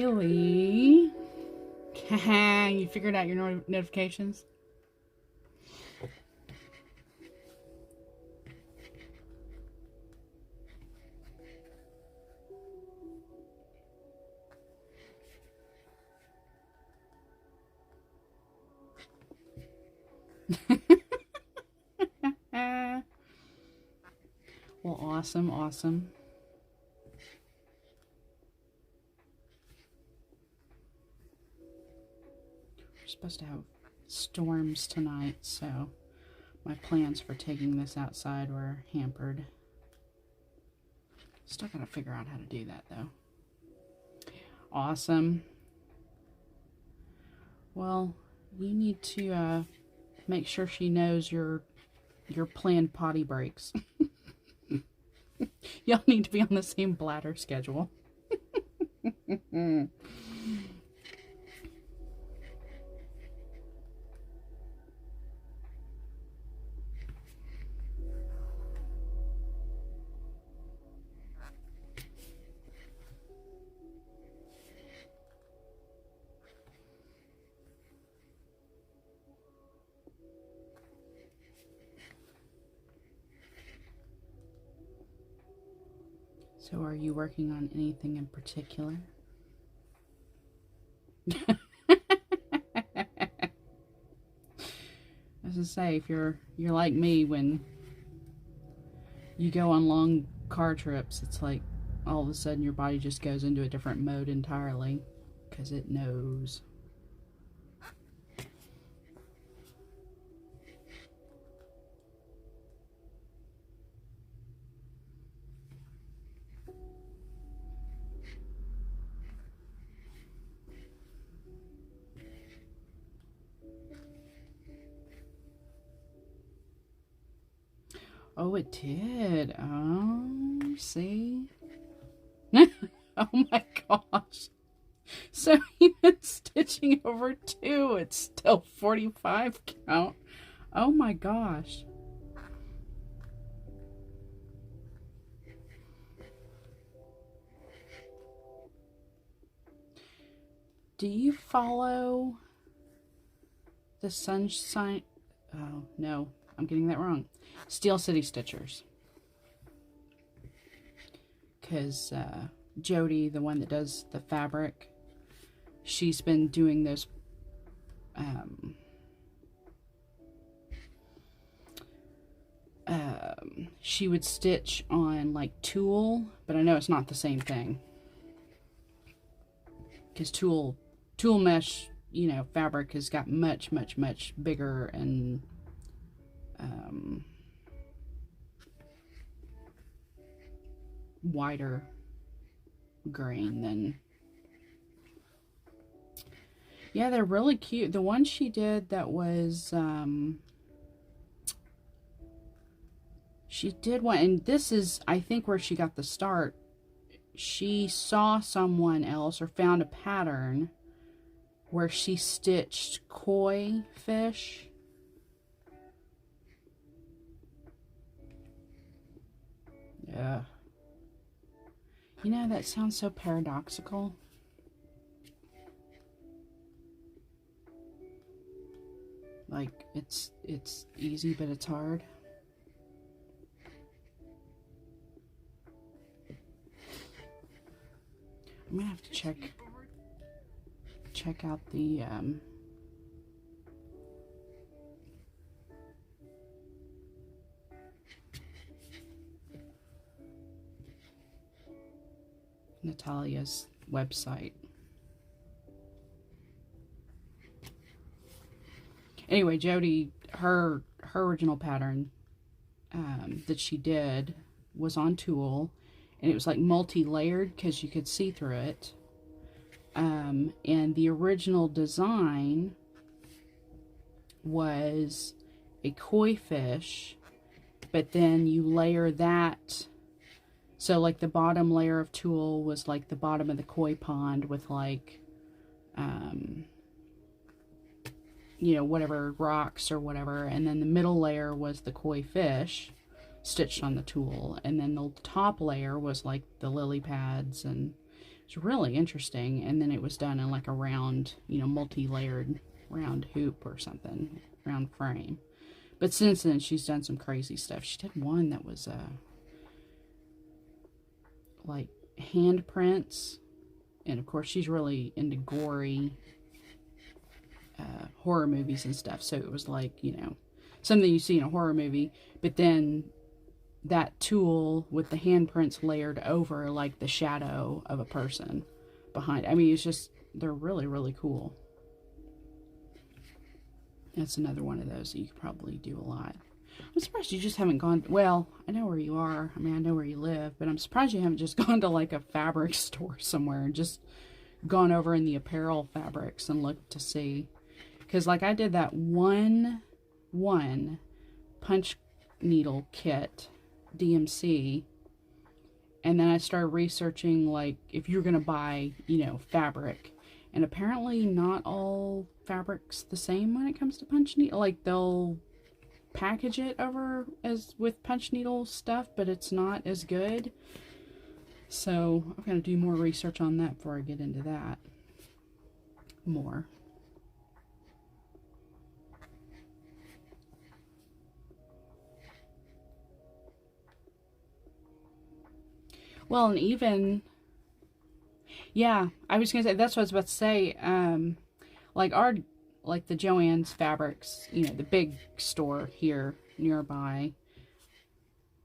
Bailey. You figured out your notifications? Well, awesome, awesome. We're supposed to have storms tonight, so my plans for taking this outside were hampered. Still gotta figure out how to do that, though. Awesome. Well, you need to make sure she knows your planned potty breaks. Y'all need to be on the same bladder schedule. So are you working on anything in particular? As I say, if you're like me, when you go on long car trips, it's like all of a sudden your body just goes into a different mode entirely because it knows. Oh, it did. Oh, see? Oh my gosh. So even stitching over 2, it's still 45 count. Oh my gosh. Do you follow the Sunshine? Oh, no. I'm getting that wrong. Steel City Stitchers. Because Jody, the one that does the fabric, she's been doing those she would stitch on like tulle, but I know it's not the same thing. Because tulle mesh, you know, fabric has got much bigger and wider grain than. Yeah, they're really cute. The one she did that was she did one, and this is I think where she got the start. She saw someone else or found a pattern where she stitched koi fish. Yeah. You know, that sounds so paradoxical. Like, it's easy, but it's hard. I'm gonna have to check out the Natalia's website. Anyway, Jody, her original pattern that she did was on tulle, and it was like multi-layered because you could see through it. And the original design was a koi fish, but then you layer that. So like the bottom layer of tulle was like the bottom of the koi pond with like, you know, whatever rocks or whatever. And then the middle layer was the koi fish stitched on the tulle. And then the top layer was like the lily pads and It's really interesting. And then it was done in like a round, you know, multi-layered round hoop or something, round frame. But since then, she's done some crazy stuff. She did one that was like handprints. And of course, she's really into gory horror movies and stuff. So it was like, you know, something you see in a horror movie. But then that tool with the handprints layered over like the shadow of a person behind. I mean, it's just, they're really, really cool. That's another one of those that you could probably do a lot. I'm surprised you just haven't gone, well, I know where you are. I mean, I know where you live, but I'm surprised you haven't just gone to like a fabric store somewhere and just gone over in the apparel fabrics and looked to see. Because like I did that one punch needle kit, DMC, and then I started researching like if you're going to buy, you know, fabric. And apparently not all fabric's the same when it comes to punch needle. Like they'll package it over as with punch needle stuff, but it's not as good. So I'm going to do more research on that before I get into that more. Well, and even, yeah, I was going to say, that's what I was about to say. Like the Joann's Fabrics, you know, the big store here nearby,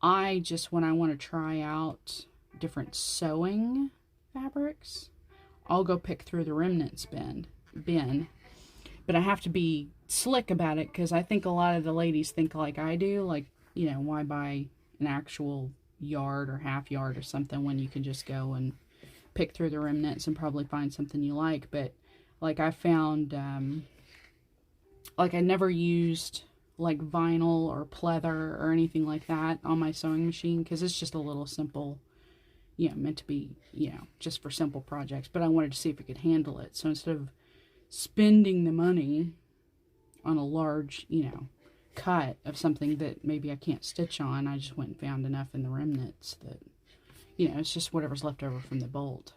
I just, when I want to try out different sewing fabrics, I'll go pick through the remnants bin. But I have to be slick about it because I think a lot of the ladies think like I do, like, you know, why buy an actual yard or half yard or something when you can just go and pick through the remnants and probably find something you like. But like I found, like I never used like vinyl or pleather or anything like that on my sewing machine because it's just a little simple, you know, meant to be, you know, just for simple projects. But I wanted to see if it could handle it. So instead of spending the money on a large, you know, cut of something that maybe I can't stitch on, I just went and found enough in the remnants that, you know, it's just whatever's left over from the bolt.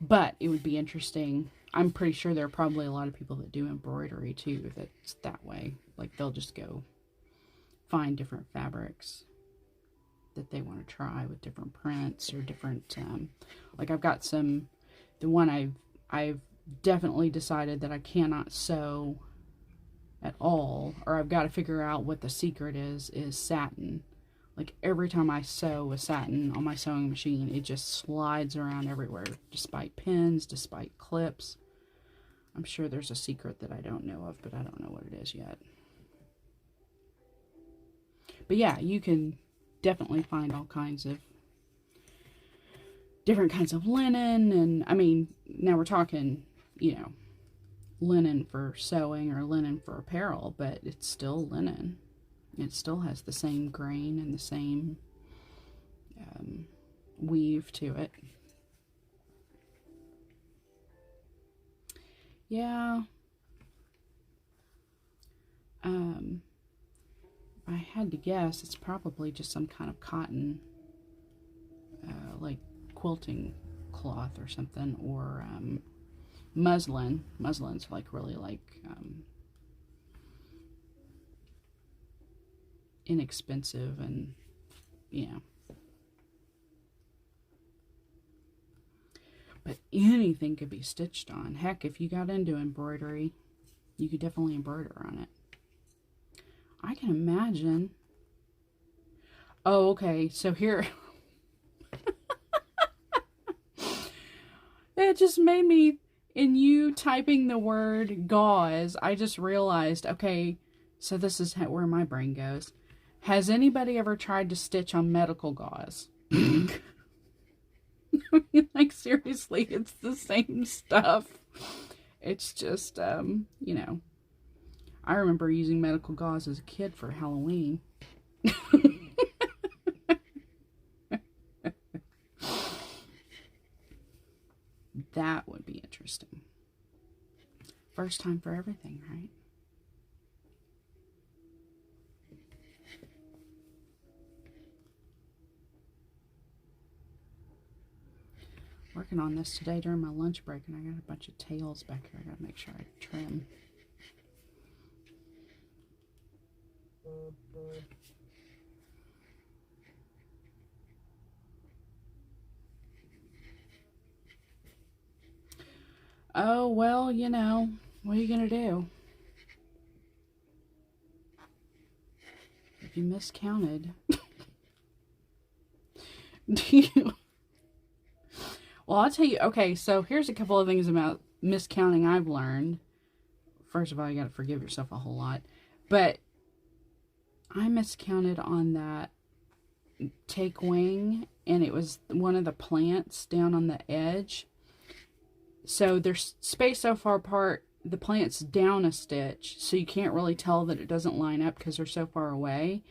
But it would be interesting. I'm pretty sure there are probably a lot of people that do embroidery too that's that way. Like they'll just go find different fabrics that they want to try with different prints or different, like I've got some, the one I've definitely decided that I cannot sew at all, or I've got to figure out what the secret is satin. Like every time I sew with satin on my sewing machine, it just slides around everywhere, despite pins, despite clips. I'm sure there's a secret that I don't know of, but I don't know what it is yet. But yeah, you can definitely find all kinds of different kinds of linen. And I mean, now we're talking, you know, linen for sewing or linen for apparel, but it's still linen. It still has the same grain and the same weave to it. Yeah. I had to guess it's probably just some kind of cotton, like quilting cloth or something, or muslin. Muslin's like really like inexpensive and, you know. But anything could be stitched on. Heck, if you got into embroidery, you could definitely embroider on it. I can imagine. Oh, okay. So here. It just made me, in you typing the word gauze, I just realized, okay, so this is where my brain goes. Has anybody ever tried to stitch on medical gauze? I mean, like, seriously, it's the same stuff. It's just, you know, I remember using medical gauze as a kid for Halloween. That would be interesting. First time for everything, right? Working on this today during my lunch break, and I got a bunch of tails back here. I gotta make sure I trim. Oh, well, you know, what are you gonna do? If you miscounted. Do you? Well, I'll tell you, okay, so here's a couple of things about miscounting I've learned. First of all, you gotta forgive yourself a whole lot. But I miscounted on that take wing, and it was one of the plants down on the edge. So they're spaced so far apart, the plant's down a stitch, so you can't really tell that it doesn't line up because they're so far away.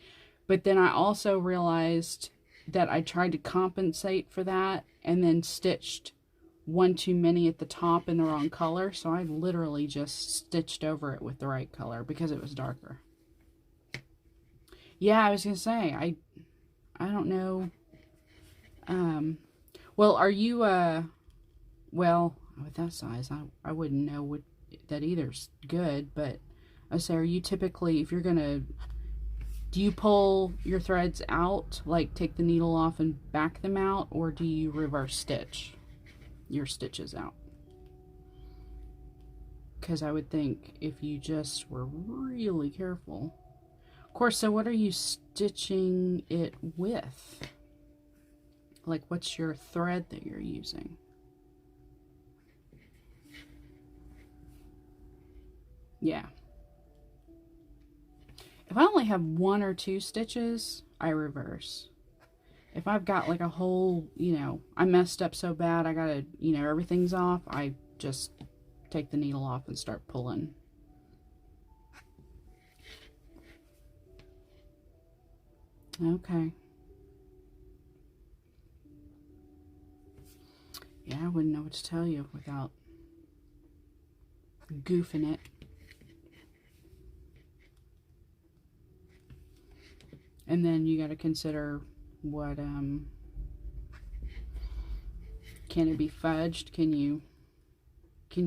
But then I also realized that I tried to compensate for that and then stitched one too many at the top in the wrong color. So I literally just stitched over it with the right color because it was darker. Yeah, I was gonna say, I don't know. Well, are you well, with that size, I wouldn't know what that either's good, but I say, are you typically, if you're gonna, do you pull your threads out, like take the needle off and back them out, or do you reverse stitch your stitches out? Because I would think if you just were really careful. Of course, so what are you stitching it with? Like, what's your thread that you're using? Yeah. If I only have 1 or 2 stitches, I reverse. If I've got like a whole, you know, I messed up so bad, I gotta, you know, everything's off, I just take the needle off and start pulling. Okay. Yeah, I wouldn't know what to tell you without goofing it. And then you got to consider what, can it be fudged? Can you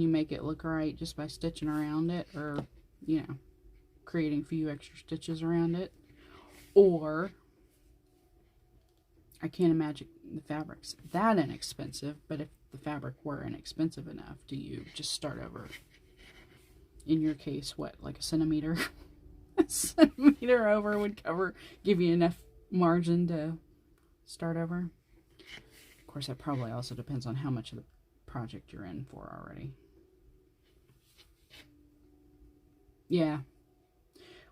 make it look right just by stitching around it, or, you know, creating a few extra stitches around it? Or, I can't imagine the fabric's that inexpensive, but if the fabric were inexpensive enough, do you just start over? In your case, what, like a centimeter? A centimeter over would give you enough margin to start over. Of course, that probably also depends on how much of the project you're in for already. Yeah.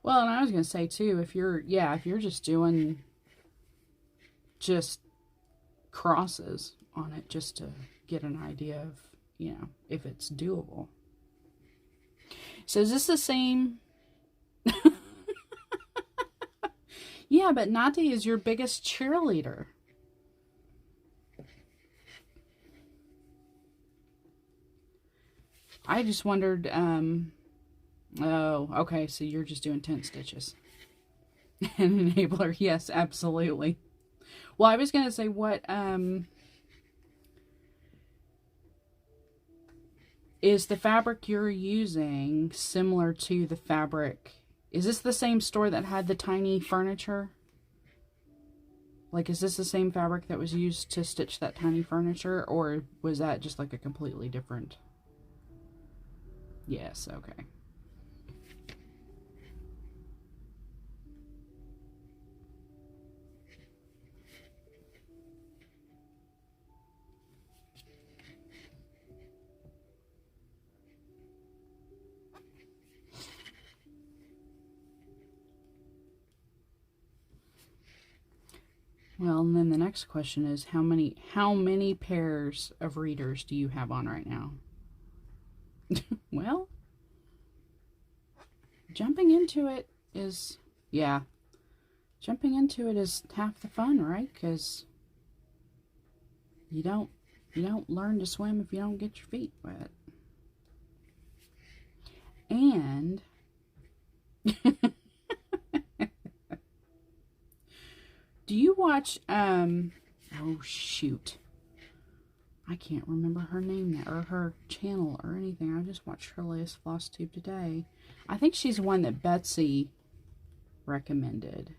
Well, and I was going to say too, if you're just doing just crosses on it just to get an idea of, you know, if it's doable. So is this the same? Yeah, but Nati is your biggest cheerleader. I just wondered, oh, okay, so you're just doing 10 stitches. An enabler, yes, absolutely. Well, I was going to say, what, is the fabric you're using similar to the fabric? Is this the same store that had the tiny furniture? Like, is this the same fabric that was used to stitch that tiny furniture? Or was that just like a completely different? Yes, okay. Well, and then the next question is how many pairs of readers do you have on right now? Well, jumping into it is, yeah, jumping into it is half the fun, right? Because you don't learn to swim if you don't get your feet wet. And do you watch oh shoot, I can't remember her name or her channel or anything. I just watched her latest floss tube today. I think she's one that Betsy recommended.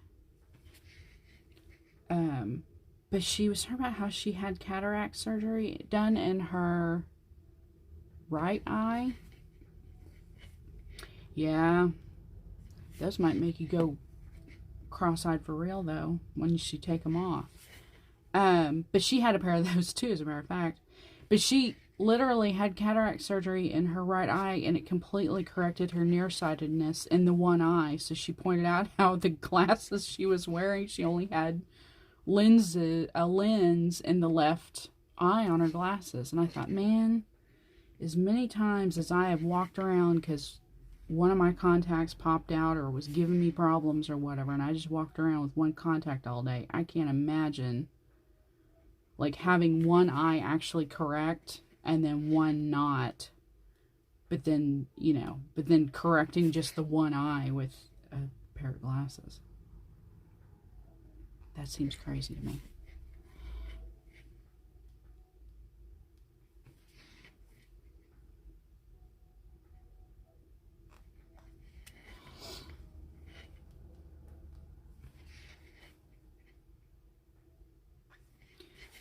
But she was talking about how she had cataract surgery done in her right eye. Yeah, those might make you go cross-eyed for real, though, once you take them off. But she had a pair of those, too, as a matter of fact. But she literally had cataract surgery in her right eye, and it completely corrected her nearsightedness in the one eye. So she pointed out how the glasses she was wearing, she only had a lens in the left eye on her glasses. And I thought, man, as many times as I have walked around because one of my contacts popped out or was giving me problems or whatever, and I just walked around with one contact all day, I can't imagine like having one eye actually correct and then one not, but then, you know, but then correcting just the one eye with a pair of glasses. That seems crazy to me.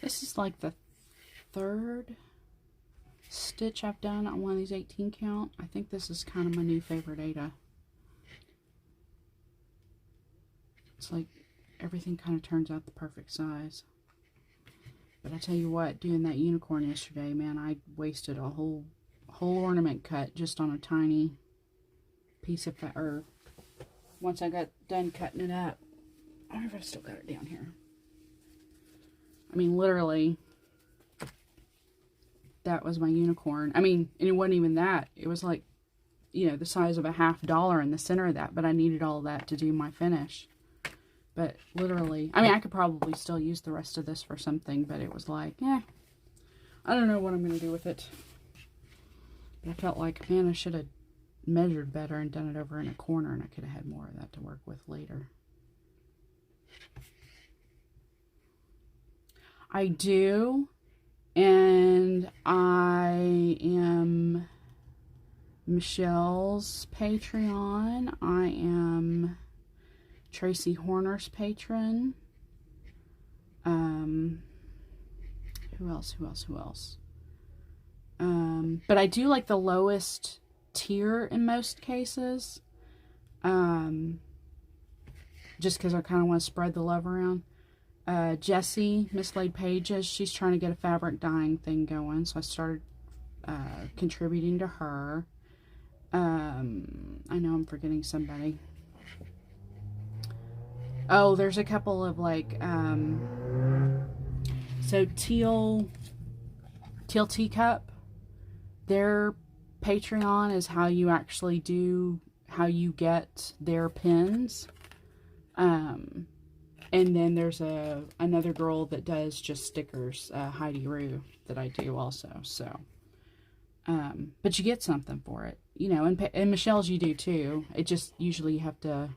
This is like the third stitch I've done on one of these 18 count. I think this is kind of my new favorite Aida. It's like everything kind of turns out the perfect size. But I tell you what, doing that unicorn yesterday, man, I wasted a whole ornament cut just on a tiny piece of or once I got done cutting it up. I wonder if I've still got it down here. I mean, literally, that was my unicorn. I mean, and it wasn't even that. It was like, you know, the size of a $50 in the center of that, but I needed all of that to do my finish. But literally, I mean, I could probably still use the rest of this for something, but it was like, I don't know what I'm going to do with it. But I felt like, man, I should have measured better and done it over in a corner, and I could have had more of that to work with later. I do, and I am Michelle's Patreon. I am Tracy Horner's patron. Who else? But I do like the lowest tier in most cases. Just because I kind of want to spread the love around. Jessie, Mislaid Pages, she's trying to get a fabric dyeing thing going, so I started contributing to her. I know I'm forgetting somebody. Oh, there's a couple of like, so Teal Teacup, their Patreon is how you actually how you get their pins. And then there's another girl that does just stickers, Heidi Rue, that I do also. So, but you get something for it, you know. And Michelle's you do too. It just usually you have to.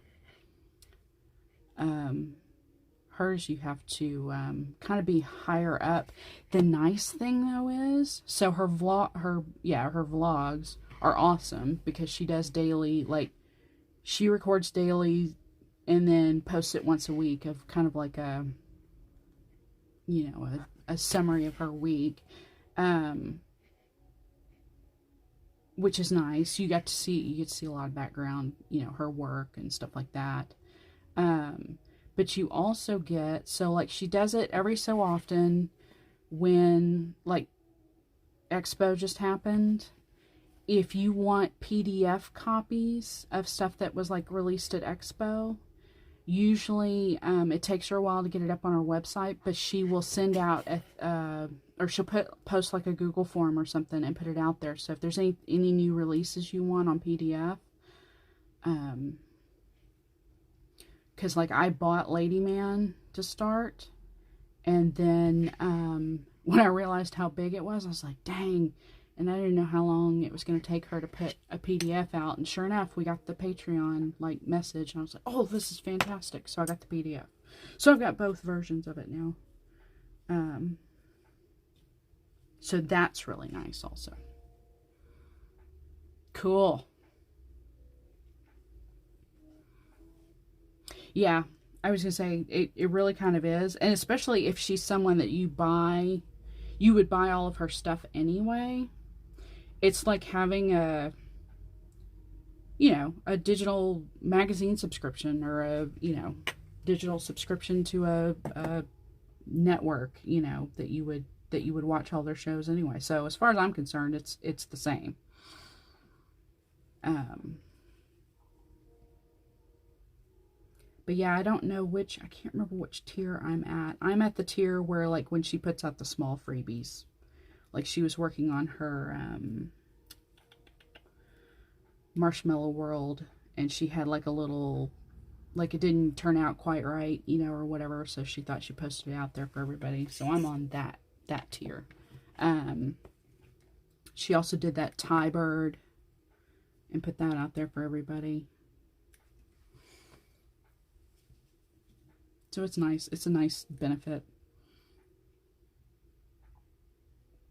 Hers you have to kind of be higher up. The nice thing though is, so her vlogs are awesome because she does daily, like she records daily. And then post it once a week of kind of like a, you know, a summary of her week, which is nice. You get to see a lot of background, you know, her work and stuff like that. But you also get, so like she does it every so often when like Expo just happened. If you want PDF copies of stuff that was like released at Expo, usually it takes her a while to get it up on her website, but she will send out or she'll post like a Google form or something and put it out there. So if there's any new releases you want on PDF, because like I bought Lady Man to start, and then when I realized how big it was, I was like, dang. And I didn't know how long it was going to take her to put a PDF out. And sure enough, we got the Patreon like message. And I was like, oh, this is fantastic. So I got the PDF. So I've got both versions of it now. So that's really nice also. Cool. Yeah, I was gonna say it really kind of is, and especially if she's someone that you would buy all of her stuff anyway. It's like having a digital magazine subscription, or digital subscription to a network, that you would watch all their shows anyway. So as far as I'm concerned, it's the same. Um, but yeah, I don't know I can't remember which tier I'm at. I'm at the tier where, like, when she puts out the small freebies, like she was working on her Marshmallow World, and she had like a little, like, it didn't turn out quite right, or whatever, so she thought she posted it out there for everybody. So I'm on that tier. She also did that Thai bird and put that out there for everybody. So it's nice. It's a nice benefit.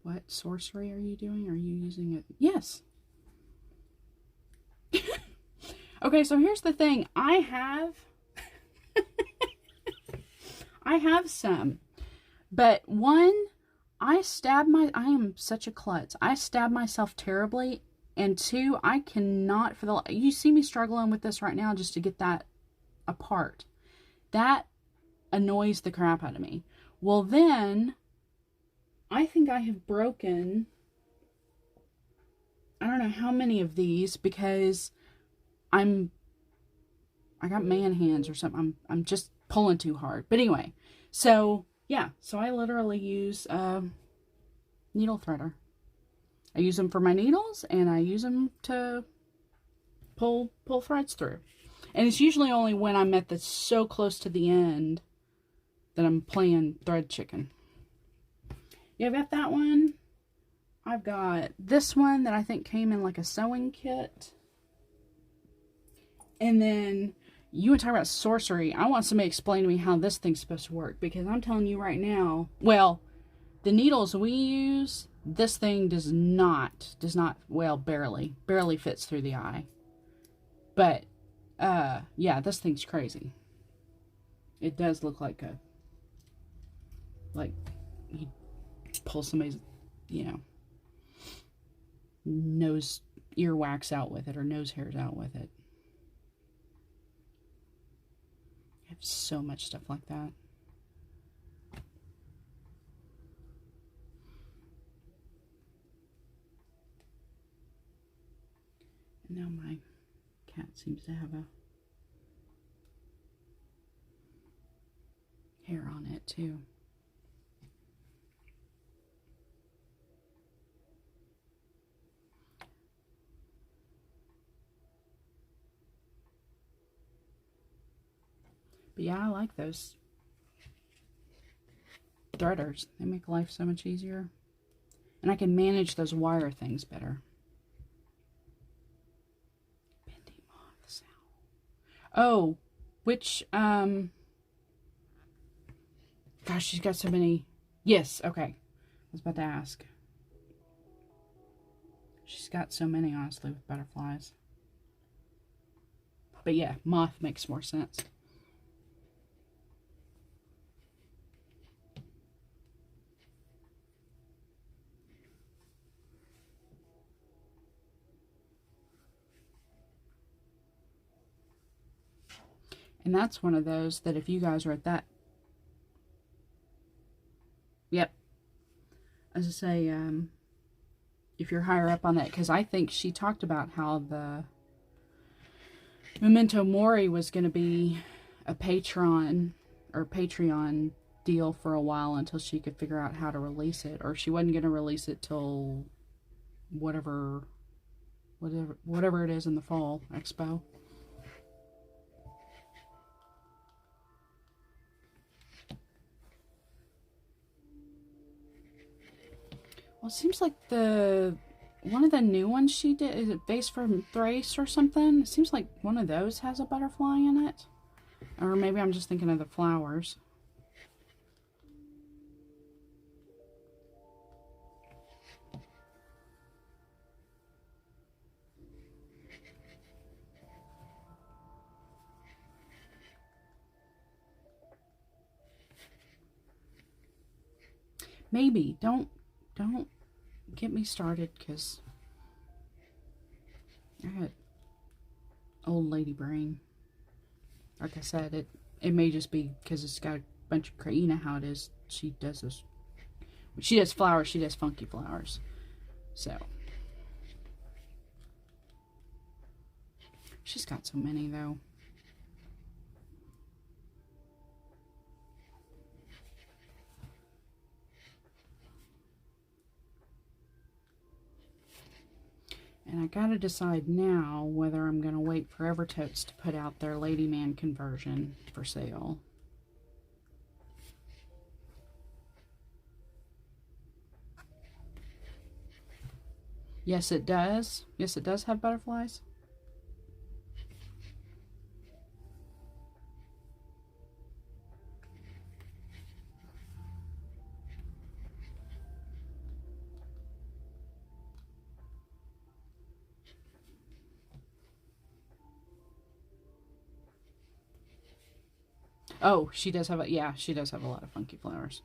What sorcery are you doing? Are you using it? Yes. Okay, so here's the thing. I have some. But one, I am such a klutz. I stab myself terribly. And two, I cannot, you see me struggling with this right now just to get that apart. That annoys the crap out of me. Well, then, I think I have broken, I don't know how many of these, because I got man hands or something. I'm just pulling too hard. But anyway, so yeah, so I literally use needle threader. I use them for my needles, and I use them to pull threads through. And it's usually only when I'm at so close to the end that I'm playing thread chicken. Yeah, I've got that one. I've got this one that I think came in like a sewing kit. And then you want to talk about sorcery. I want somebody to explain to me how this thing's supposed to work, because I'm telling you right now, well, the needles we use, this thing does not, well, barely fits through the eye. But, yeah, this thing's crazy. It does look like you pull somebody's, nose, earwax out with it, or nose hairs out with it. I have so much stuff like that. And now my cat seems to have a hair on it too. But yeah, I like those threaders. They make life so much easier. And I can manage those wire things better. Bendy moths. Oh, which, gosh, she's got so many. Yes, okay. I was about to ask. She's got so many, honestly, with butterflies. But yeah, moth makes more sense. And that's one of those that if you guys are at that, yep, as I say, if you're higher up on that, because I think she talked about how the Memento Mori was going to be a Patreon deal for a while until she could figure out how to release it, or she wasn't going to release it till whatever it is in the fall expo. Well, it seems like one of the new ones she did, is it Vase from Thrace or something? It seems like one of those has a butterfly in it. Or maybe I'm just thinking of the flowers. Maybe. Don't get me started, because I got old lady brain. Like I said, it may just be because it's got a bunch of, you know how it is. She does this. When she does flowers, she does funky flowers. So. She's got so many, though. And I gotta decide now whether I'm gonna wait for Evertotes to put out their Lady Man conversion for sale. Yes, it does. Yes, it does have butterflies. Oh, she does have yeah, she does have a lot of funky flowers.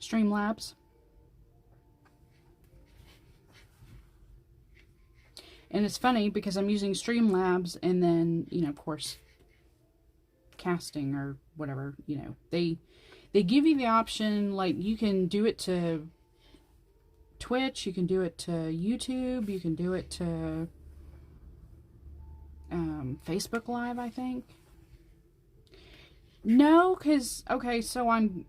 Streamlabs. And it's funny because I'm using Streamlabs and then, you know, of course, casting or whatever, you know, they give you the option, like, you can do it to Twitch, you can do it to YouTube, you can do it to Facebook Live, I think. No, because, okay, so I'm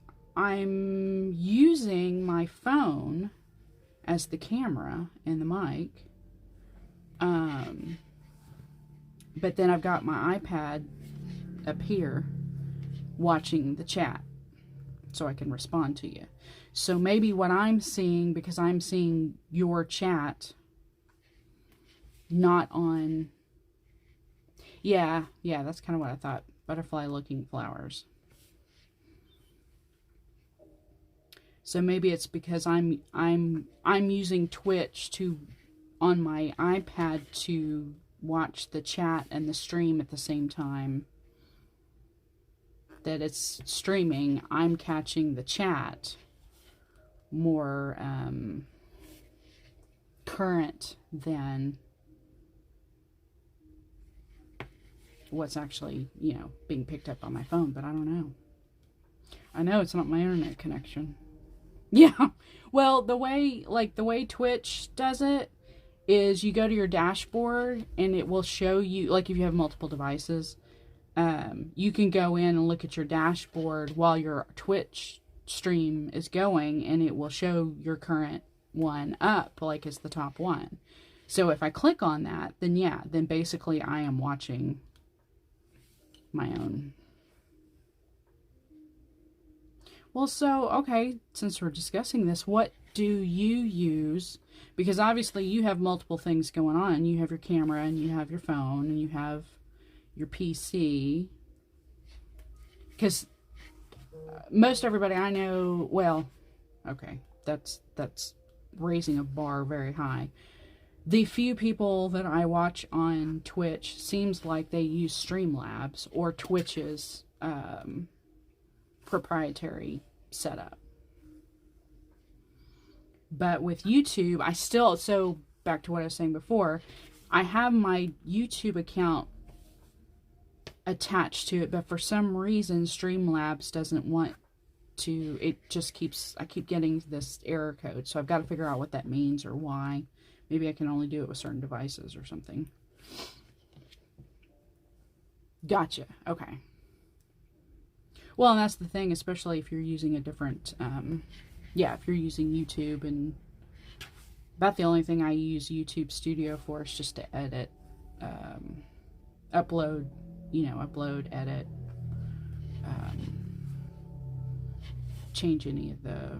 using my phone as the camera and the mic. But then I've got my iPad up here watching the chat so I can respond to you. So maybe what I'm seeing, because I'm seeing your chat not on... Yeah, that's kind of what I thought. Butterfly looking flowers. So maybe it's because I'm using Twitch on my iPad to watch the chat and the stream at the same time that it's streaming. I'm catching the chat more current than what's actually, you know, being picked up on my phone, but I don't know. I know it's not my internet connection. Yeah, well, the way Twitch does it is you go to your dashboard and it will show you, like, if you have multiple devices, you can go in and look at your dashboard while your Twitch stream is going, and it will show your current one up, like, as the top one. So if I click on that, then yeah, then basically I am watching my own. Well, so, okay, since we're discussing this, what do you use? Because obviously you have multiple things going on. You have your camera, and you have your phone, and you have your PC. Because most everybody I know, well, okay, that's raising a bar very high. The few people that I watch on Twitch seems like they use Streamlabs or Twitch's proprietary setup. But with YouTube, I still, so back to what I was saying before, I have my YouTube account attached to it, but for some reason Streamlabs doesn't want to, it just keeps, I keep getting this error code, so I've got to figure out what that means or why. Maybe I can only do it with certain devices or something. Gotcha. Okay. Well, and that's the thing, especially if you're using a different, yeah, if you're using YouTube, and about the only thing I use YouTube Studio for is just to edit, upload you know, upload, edit, change any of the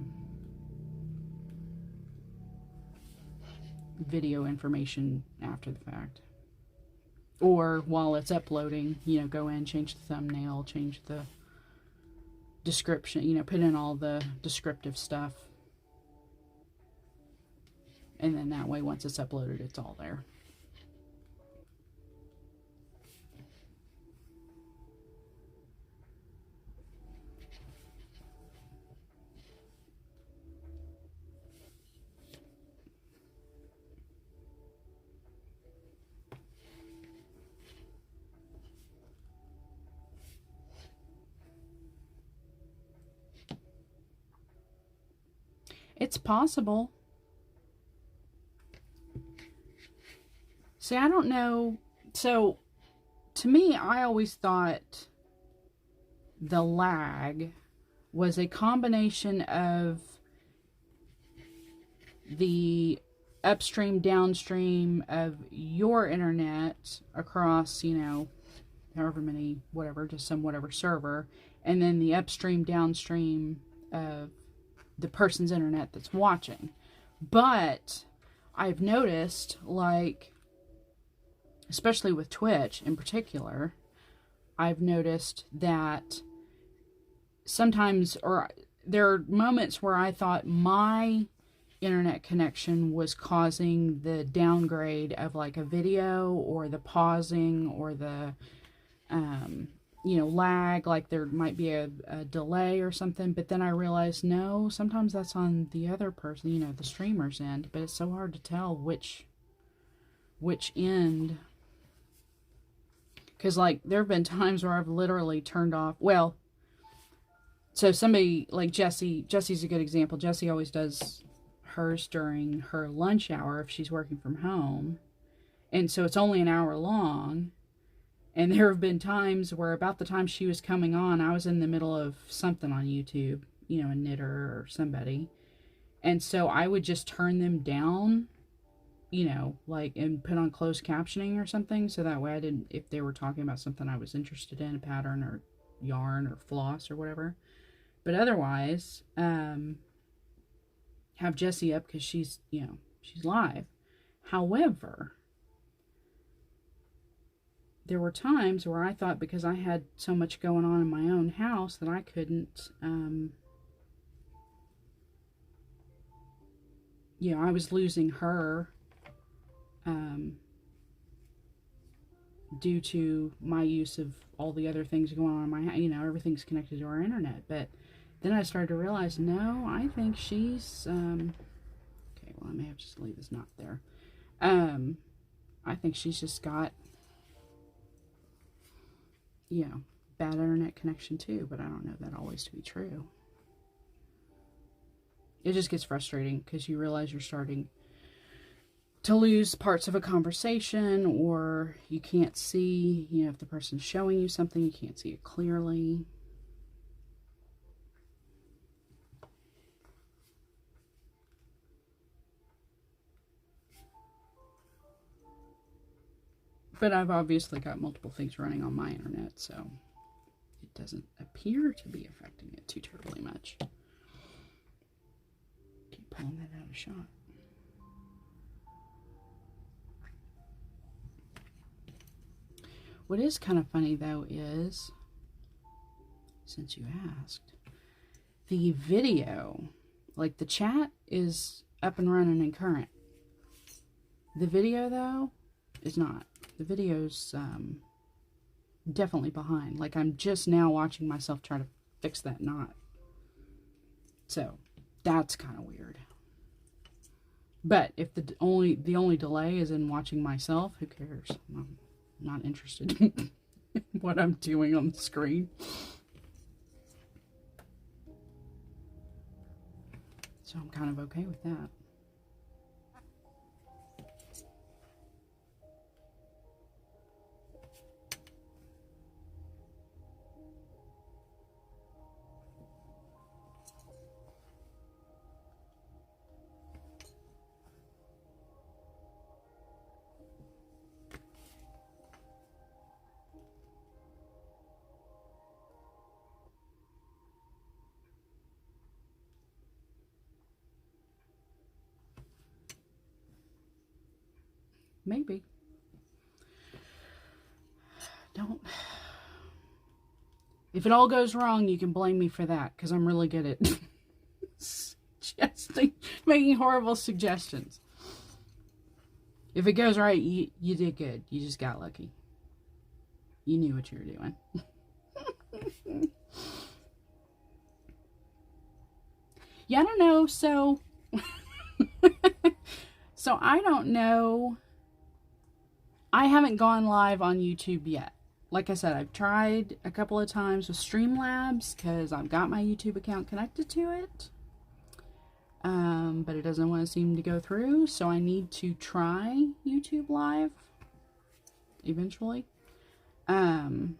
video information after the fact. Or while it's uploading, you know, go in, change the thumbnail, change the description, you know, put in all the descriptive stuff. And then that way, once it's uploaded, it's all there. It's possible. See, I don't know. So, to me, I always thought the lag was a combination of the upstream, downstream of your internet across, you know, however many, whatever, just some whatever server, and then the upstream, downstream of the person's internet that's watching. But I've noticed, like, especially with Twitch in particular, I've noticed that sometimes, or there are moments where I thought my internet connection was causing the downgrade of like a video, or the pausing, or the you know, lag, like there might be a delay or something. But then I realized, no, sometimes that's on the other person, you know, the streamer's end. But it's so hard to tell which end, because like there have been times where I've literally turned off, well, so somebody like Jesse's a good example. Jessie always does hers during her lunch hour if she's working from home, and so it's only an hour long. And there have been times where about the time she was coming on, I was in the middle of something on YouTube, you know, a knitter or somebody. And so I would just turn them down, you know, like, and put on closed captioning or something. So that way I didn't, if they were talking about something I was interested in, a pattern or yarn or floss or whatever. But otherwise, have Jessie up because she's, you know, she's live. However, there were times where I thought because I had so much going on in my own house that I couldn't, you know, I was losing her due to my use of all the other things going on in my house. You know, everything's connected to our internet. But then I started to realize, no, I think she's, okay, well, I may have to just leave this knot there. I think she's just got, you know, bad internet connection too, but I don't know that always to be true. It just gets frustrating because you realize you're starting to lose parts of a conversation, or you can't see, you know, if the person's showing you something, you can't see it clearly. But I've obviously got multiple things running on my internet, so it doesn't appear to be affecting it too terribly much. Keep pulling that out of shot. What is kind of funny, though, is, since you asked, the video, like the chat is up and running and current. The video, though, is not. The video's definitely behind. Like, I'm just now watching myself try to fix that knot. So, that's kind of weird. But if the only delay is in watching myself, who cares? I'm not interested in what I'm doing on the screen. So I'm kind of okay with that. Maybe. Don't. If it all goes wrong, you can blame me for that, because I'm really good at suggesting, making horrible suggestions. If it goes right, you did good. You just got lucky. You knew what you were doing. Yeah, I don't know. So, so I don't know. I haven't gone live on YouTube yet. Like I said, I've tried a couple of times with Streamlabs because I've got my YouTube account connected to it. But it doesn't want to seem to go through, so I need to try YouTube Live eventually. And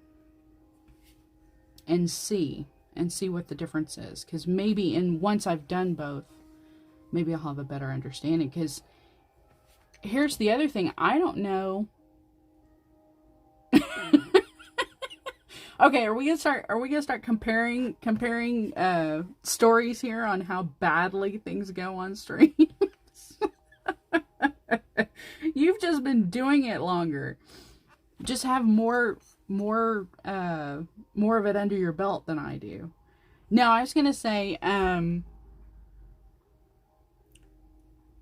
see what the difference is. Because maybe once I've done both, maybe I'll have a better understanding. Because here's the other thing. I don't know. Okay, are we gonna start comparing stories here on how badly things go on streams? You've just been doing it longer. Just have more of it under your belt than I do. No, I was gonna say, and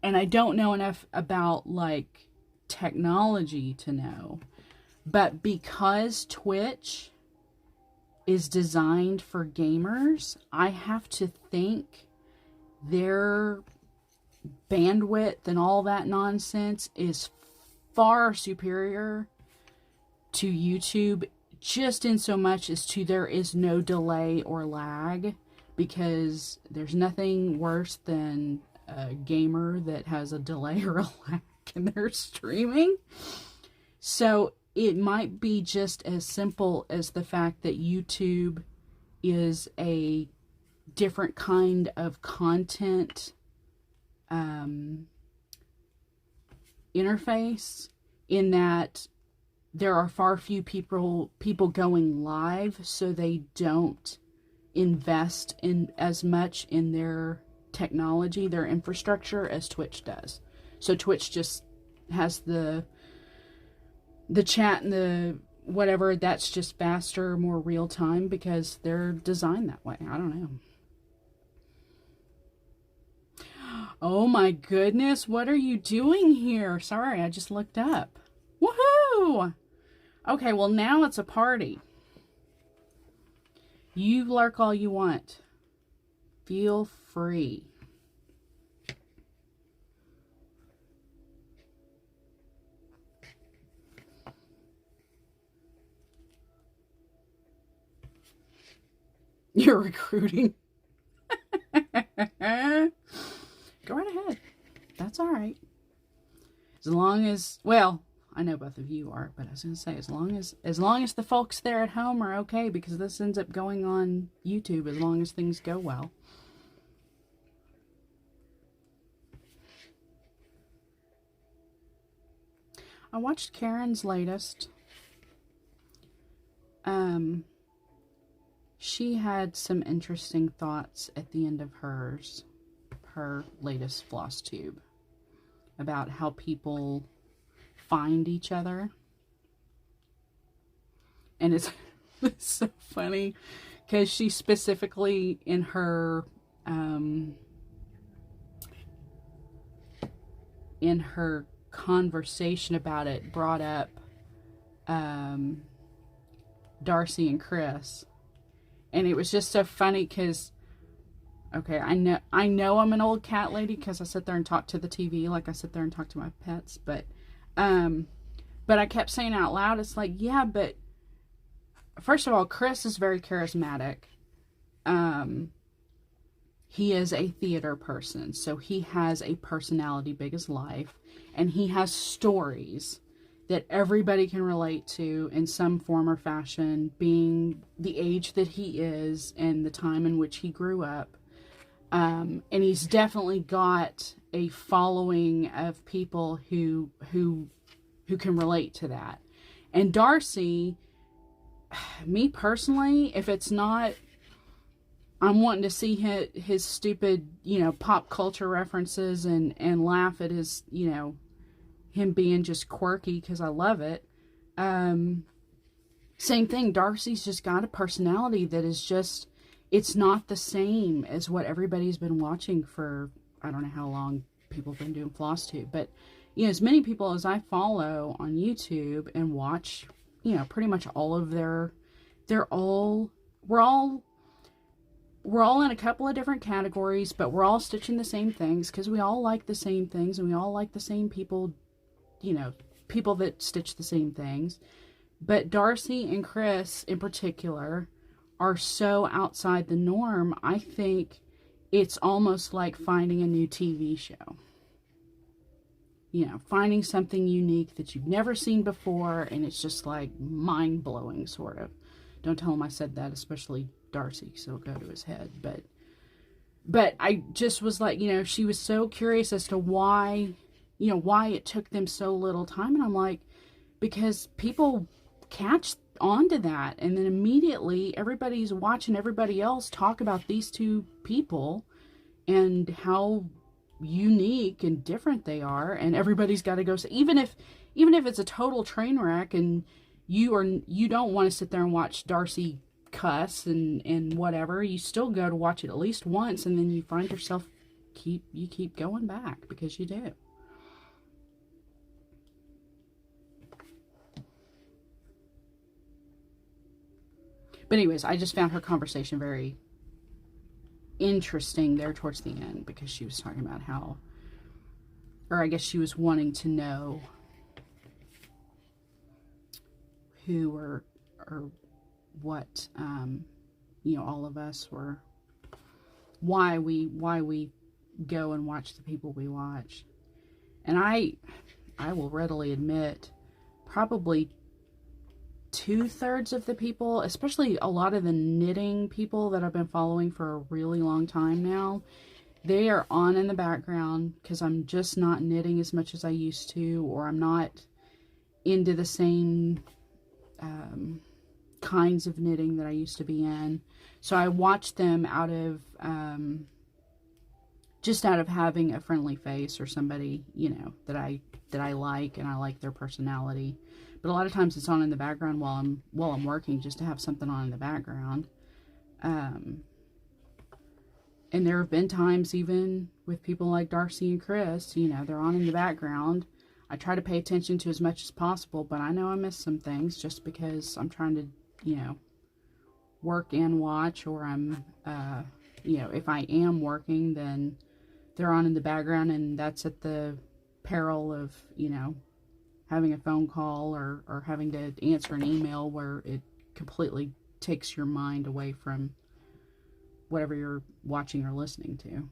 I don't know enough about like technology to know, but because Twitch is designed for gamers, I have to think their bandwidth and all that nonsense is far superior to YouTube, just in so much as to there is no delay or lag, because there's nothing worse than a gamer that has a delay or a lag in their streaming. So it might be just as simple as the fact that YouTube is a different kind of content interface, in that there are far few people going live, so they don't invest in as much in their technology, their infrastructure, as Twitch does. So Twitch just has the chat and the whatever, that's just faster, more real time, because they're designed that way. I don't know. Oh my goodness, what are you doing here? Sorry, I just looked up. Woohoo! Okay, well now it's a party. You lurk all you want. Feel free. You're recruiting. Go right ahead. That's all right. As long as, well, I know both of you are, but I was going to say, as long as the folks there at home are okay, because this ends up going on YouTube as long as things go well. I watched Karen's latest. She had some interesting thoughts at the end of her latest floss tube about how people find each other. And it's so funny because she specifically in her conversation about it brought up Darcy and Chris. And it was just so funny because, okay, I know I'm an old cat lady because I sit there and talk to the TV like I sit there and talk to my pets, but I kept saying out loud, it's like, yeah, but first of all, Chris is very charismatic. He is a theater person, so he has a personality big as life, and he has stories that everybody can relate to in some form or fashion, being the age that he is and the time in which he grew up. And he's definitely got a following of people who can relate to that. And Darcy, me personally, if it's not, I'm wanting to see his stupid, pop culture references and laugh at his, him being just quirky because I love it. Same thing. Darcy's just got a personality that is just, it's not the same as what everybody's been watching for, I don't know how long people have been doing FlossTube, but, you know, as many people as I follow on YouTube and watch, you know, pretty much all of we're all in a couple of different categories, but we're all stitching the same things because we all like the same things and we all like the same people, you know, people that stitch the same things. But Darcy and Chris in particular are so outside the norm. I think it's almost like finding a new TV show. You know, finding something unique that you've never seen before, and it's just like mind-blowing, sort of. Don't tell him I said that, especially Darcy, because it'll go to his head. But I just was like, you know, she was so curious as to why, you know, why it took them so little time. And I'm like, because people catch on to that, and then immediately everybody's watching everybody else talk about these two people and how unique and different they are, and everybody's got to go. So even if it's a total train wreck and you don't want to sit there and watch Darcy cuss and whatever, you still go to watch it at least once, and then you find yourself keep going back because you do. But anyways, I just found her conversation very interesting there towards the end, because she was talking about how, or I guess she was wanting to know who or what, you know, all of us were, why we go and watch the people we watch. And I will readily admit, probably 2/3 of the people, especially a lot of the knitting people that I've been following for a really long time now, they are on in the background because I'm just not knitting as much as I used to, or I'm not into the same kinds of knitting that I used to be in. So I watch them out of just out of having a friendly face or somebody, you know, that I like, and I like their personality. But a lot of times it's on in the background while I'm working, just to have something on in the background. And there have been times, even with people like Darcy and Chris, you know, they're on in the background. I try to pay attention to as much as possible, but I know I miss some things just because I'm trying to, you know, work and watch, or I'm, you know, if I am working, then they're on in the background, and that's at the peril of, you know, having a phone call or having to answer an email where it completely takes your mind away from whatever you're watching or listening to.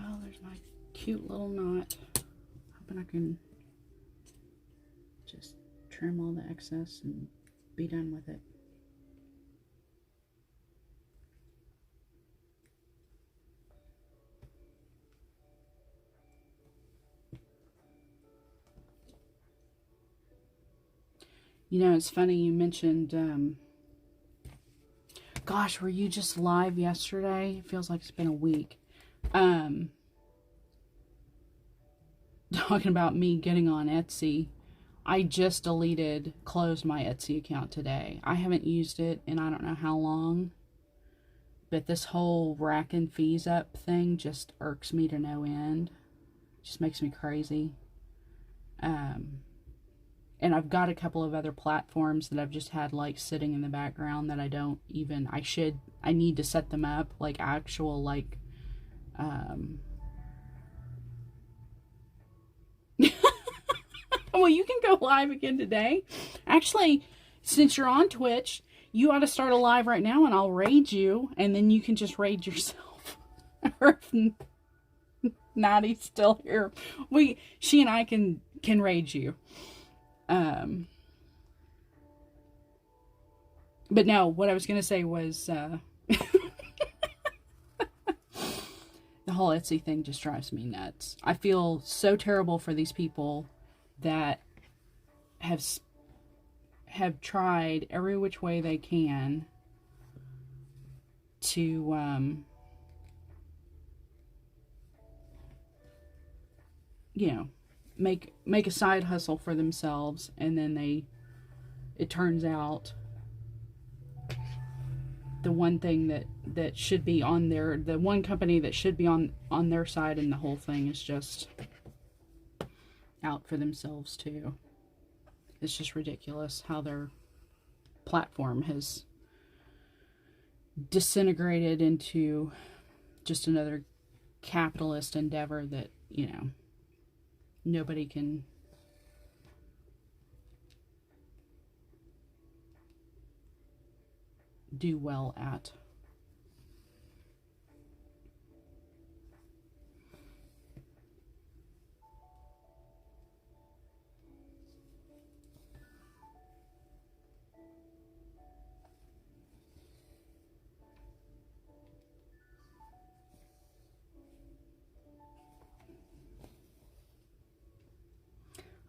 Oh, there's my cute little knot. Hoping I can just trim all the excess and be done with it. You know, it's funny you mentioned, gosh, were you just live yesterday? It feels like it's been a week. Talking about me getting on Etsy. I just closed my Etsy account today. I haven't used it in I don't know how long. But this whole racking fees up thing just irks me to no end. Just makes me crazy. And I've got a couple of other platforms that I've just had like sitting in the background that I need to set them up, like actual, like, well, you can go live again today. Actually, since you're on Twitch, you ought to start a live right now and I'll raid you, and then you can just raid yourself. Or if Natty's still here, she and I can raid you. But no, what I was going to say was, the whole Etsy thing just drives me nuts. I feel so terrible for these people that have have tried every which way they can to you know, make a side hustle for themselves, and then it turns out the one thing that should be on the one company that should be on their side, and the whole thing is just out for themselves too. It's just ridiculous how their platform has disintegrated into just another capitalist endeavor that, you know, nobody can do well at.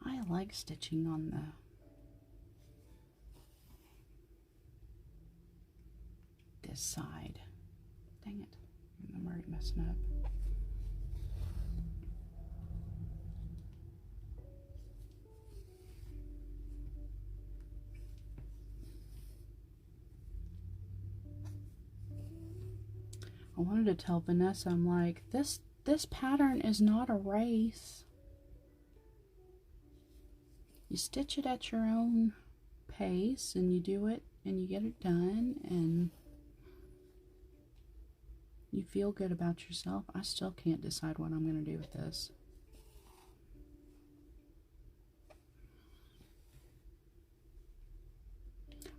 I like stitching on this side. Dang it. I'm already messing up. I wanted to tell Vanessa, I'm like, this pattern is not a race. You stitch it at your own pace, and you do it, and you get it done, and you feel good about yourself. I still can't decide what I'm going to do with this.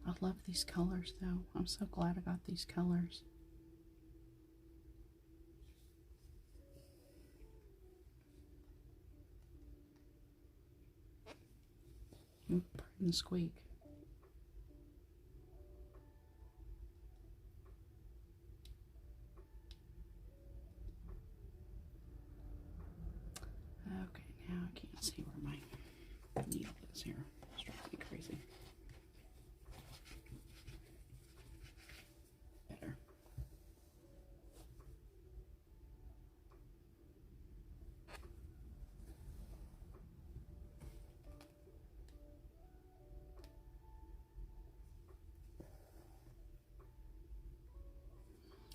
I love these colors, though. I'm so glad I got these colors. Pardon the squeak. Okay, now I can't see where my needle is here. It's driving me crazy. Better.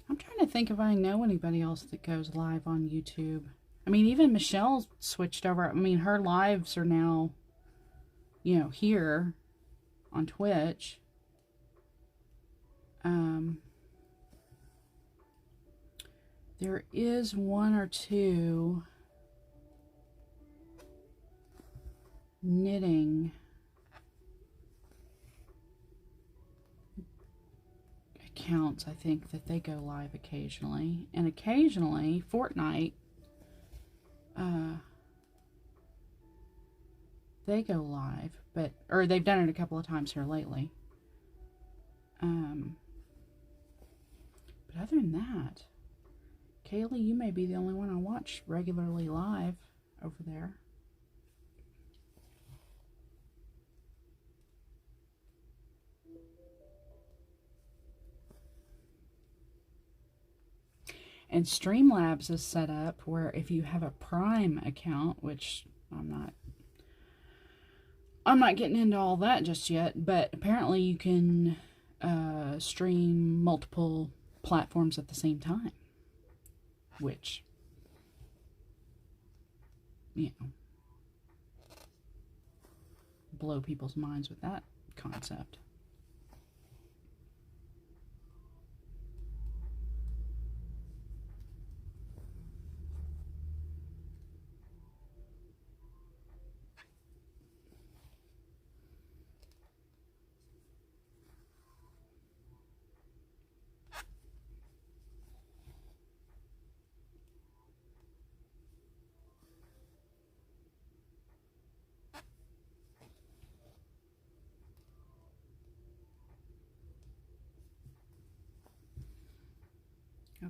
I'm trying to think if I know anybody else that goes live on YouTube. I mean, even Michelle switched over. I mean, her lives are now, you know, here on Twitch. There is one or two knitting accounts, I think, that they go live occasionally. And occasionally, Fortnite, they go live, or they've done it a couple of times here lately. But other than that, Kaylee, you may be the only one I watch regularly live over there. And Streamlabs is set up where if you have a Prime account, which I'm not getting into all that just yet, but apparently you can stream multiple platforms at the same time, which, you know, blow people's minds with that concept.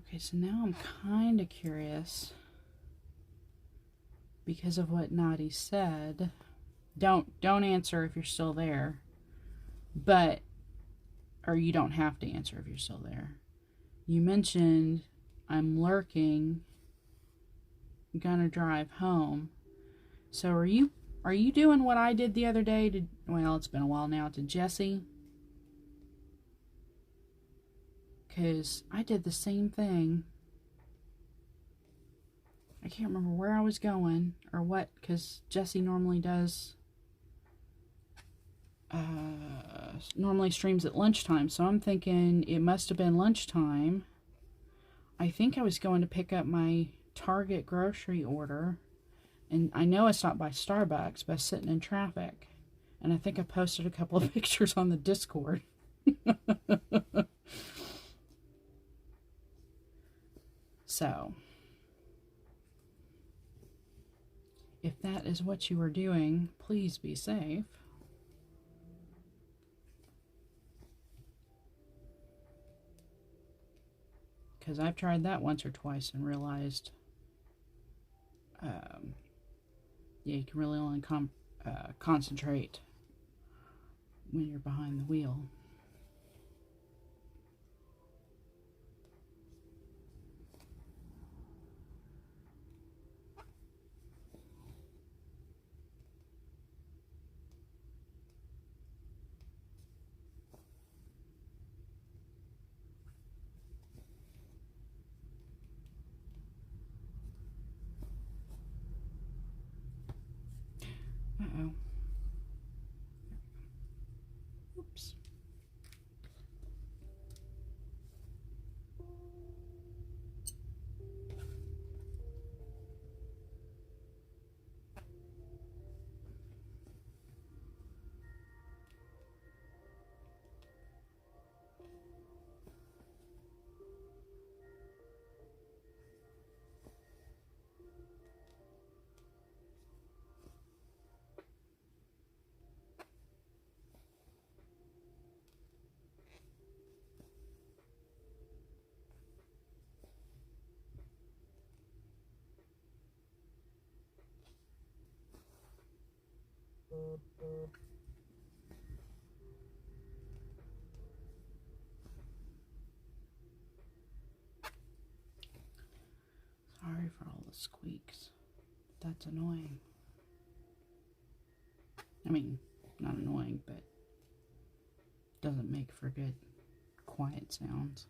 Okay, so now I'm kind of curious because of what Nadi said. Don't answer if you're still there. But, or you don't have to answer if you're still there. You mentioned, I'm lurking, gonna drive home. So are you doing what I did the other day to, well, it's been a while now, to Jesse? Because I did the same thing. I can't remember where I was going or what, because Jesse normally does, normally streams at lunchtime. So I'm thinking it must have been lunchtime. I think I was going to pick up my Target grocery order. And I know I stopped by Starbucks, but I was sitting in traffic. And I think I posted a couple of pictures on the Discord. So, if that is what you are doing, please be safe. Because I've tried that once or twice and realized, yeah, you can really only concentrate when you're behind the wheel. Uh-oh. Oops. Sorry for all the squeaks. That's annoying. I mean, not annoying, but doesn't make for good quiet sounds.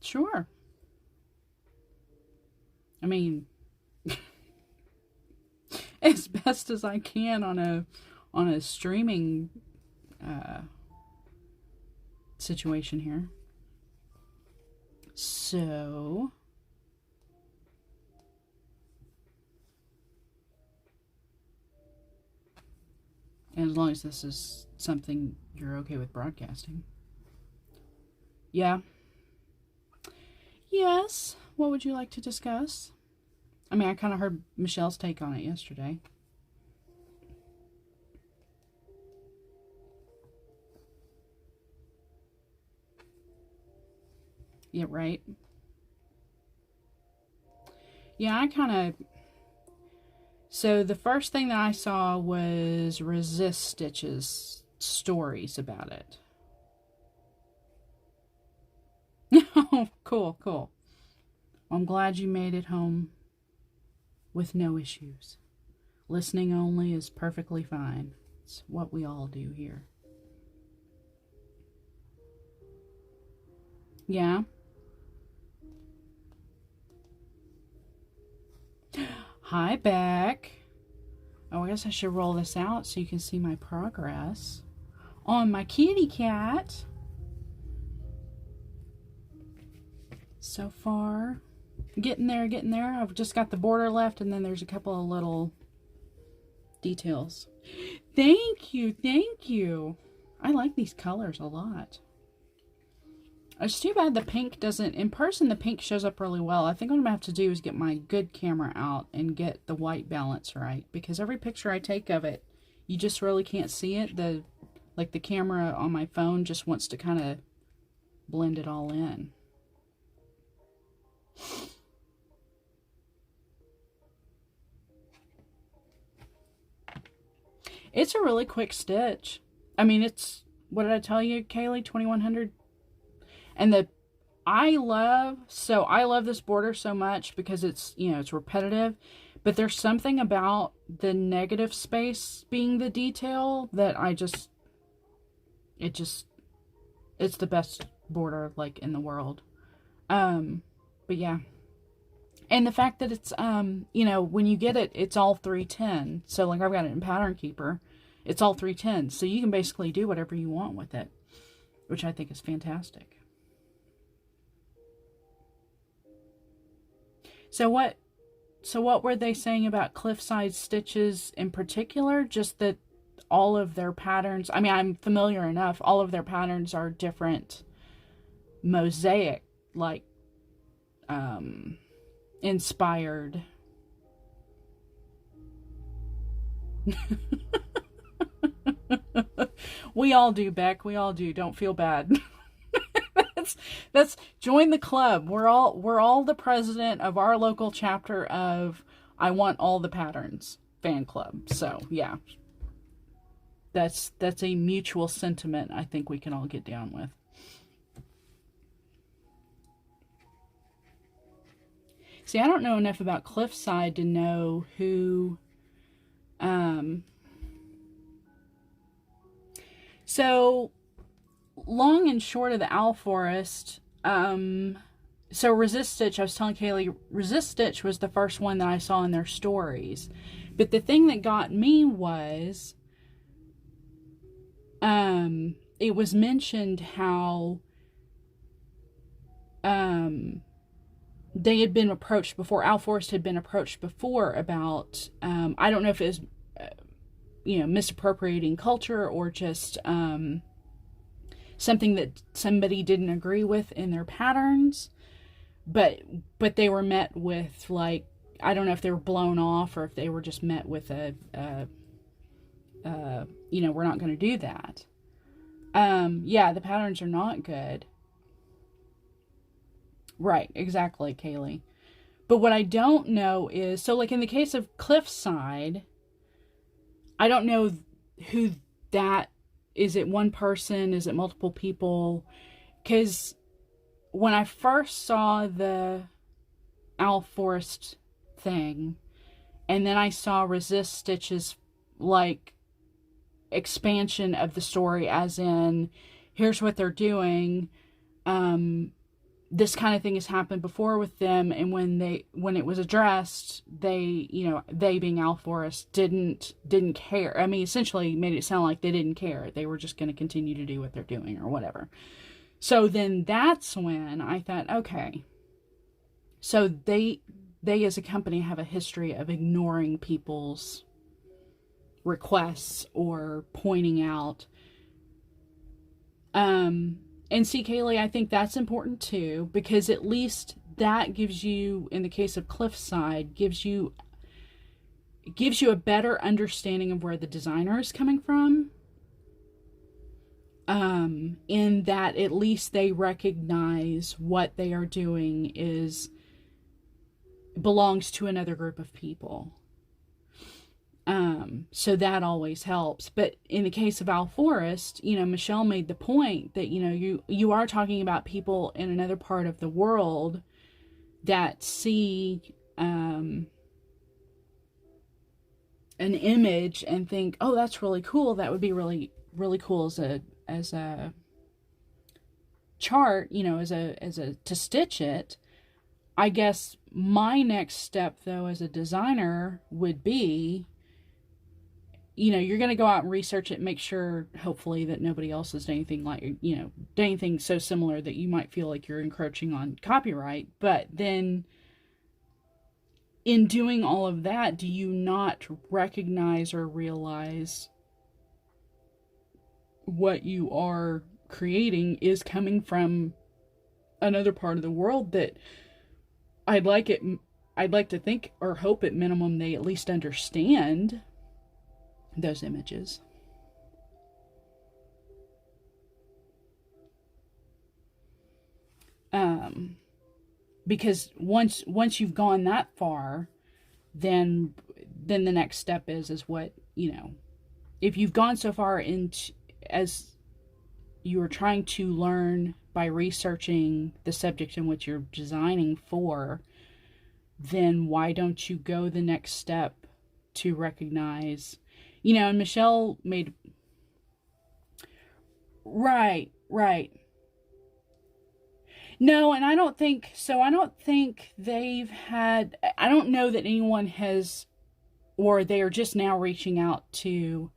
Sure. I mean, as best as I can on a streaming situation here. So, and as long as this is something you're okay with broadcasting. Yeah. Yes. What would you like to discuss? I mean, I kind of heard Michelle's take on it yesterday. Yeah, right. Yeah, I kind of... So the first thing that I saw was Resist Stitch's stories about it. Oh, cool, cool. Well, I'm glad you made it home with no issues. Listening only is perfectly fine. It's what we all do here. Yeah. Hi, Beck. Oh, I guess I should roll this out so you can see my progress on my kitty cat. So far, getting there. I've just got the border left, and then there's a couple of little details. Thank you, thank you. I like these colors a lot. It's too bad the pink doesn't, in person the pink shows up really well. I think what I'm going to have to do is get my good camera out and get the white balance right, because every picture I take of it, you just really can't see it. The camera on my phone just wants to kind of blend it all in. It's a really quick stitch. I mean, it's, what did I tell you, Kaylee? 2100. And I love this border so much because it's, you know, it's repetitive, but there's something about the negative space being the detail that it's the best border like in the world. But yeah. And the fact that it's, you know, when you get it, it's all 310. So like I've got it in Pattern Keeper. It's all 310. So you can basically do whatever you want with it, which I think is fantastic. So what were they saying about Cliffside Stitches in particular? Just that all of their patterns, I mean, I'm familiar enough, all of their patterns are different mosaic, like, inspired. We all do, Beck. We all do. Don't feel bad. That's join the club. We're all the president of our local chapter of I Want All the Patterns fan club. So yeah, that's a mutual sentiment I think we can all get down with. See, I don't know enough about Cliffside to know who, so long and short of the Owl Forest, so Resist Stitch, I was telling Kaylee, Resist Stitch was the first one that I saw in their stories. But the thing that got me was, it was mentioned how, they had been approached before, Owl Forest had been approached before about, I don't know if it was, you know, misappropriating culture or just, something that somebody didn't agree with in their patterns, but they were met with, like, I don't know if they were blown off or if they were just met with a you know, we're not going to do that. Yeah, the patterns are not good. Right, exactly, Kaylee. But what I don't know is, so like in the case of Cliffside, I don't know who that, is it one person? Is it multiple people? Because when I first saw the Owl Forest thing, and then I saw Resist Stitch's, like, expansion of the story, as in, here's what they're doing, this kind of thing has happened before with them, and when it was addressed, they, you know, they being Owl Forest, didn't care. I mean, essentially made it sound like they didn't care. They were just going to continue to do what they're doing or whatever. So then that's when I thought, okay, so they as a company have a history of ignoring people's requests or pointing out, and see, Kaylee, I think that's important too, because at least that gives you, in the case of Cliffside, gives you a better understanding of where the designer is coming from. In that at least they recognize what they are doing belongs to another group of people. So that always helps. But in the case of Owl Forest, you know, Michelle made the point that, you know, you are talking about people in another part of the world that see, an image and think, oh, that's really cool. That would be really, really cool as a chart, you know, to stitch it. I guess my next step though, as a designer, would be, you know, you're going to go out and research it, make sure, hopefully, that nobody else has done anything like, you know, done anything so similar that you might feel like you're encroaching on copyright. But then in doing all of that, do you not recognize or realize what you are creating is coming from another part of the world that I'd like it I'd like to think or hope at minimum they at least understand those images. Because once you've gone that far, then the next step is what, if you've gone so far into as you are trying to learn by researching the subject in which you're designing for, then why don't you go the next step to recognize, and Michelle made, right. No, and I don't think so. I don't think I don't know that anyone has, or they are just now reaching out to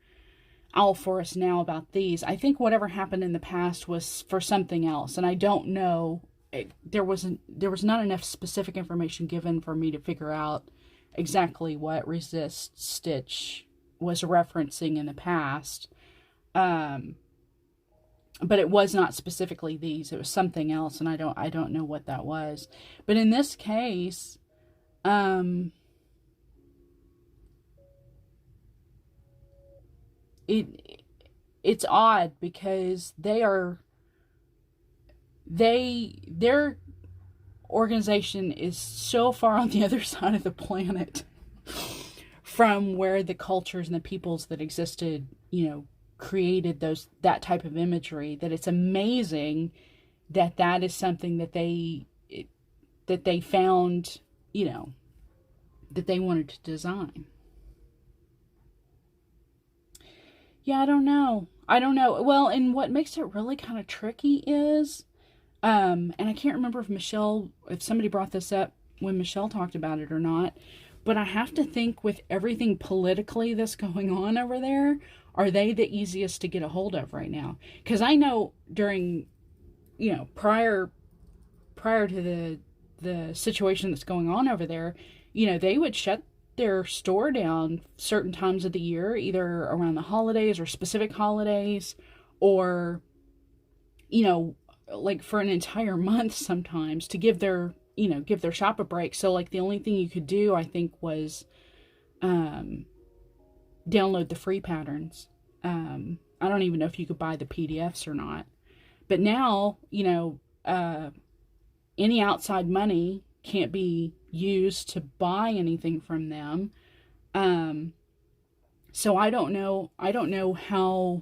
Owl Forest now about these. I think whatever happened in the past was for something else, and I don't know. There was not enough specific information given for me to figure out exactly what Resist Stitch was referencing in the past. But it was not specifically these. It was something else, and I don't know what that was. But in this case, it's odd because their organization is so far on the other side of the planet from where the cultures and the peoples that existed, created that type of imagery, that it's amazing that is something that they found, that they wanted to design. Yeah, I don't know. Well, and what makes it really kind of tricky is, and I can't remember if somebody brought this up when Michelle talked about it or not, but I have to think with everything politically that's going on over there, are they the easiest to get a hold of right now? Because I know during, prior to the situation that's going on over there, they would shut their store down certain times of the year, either around the holidays or specific holidays, or, like for an entire month sometimes, to give their shop a break. So like the only thing you could do, I think, was download the free patterns. I don't even know if you could buy the PDFs or not. But now, any outside money can't be used to buy anything from them. So I don't know how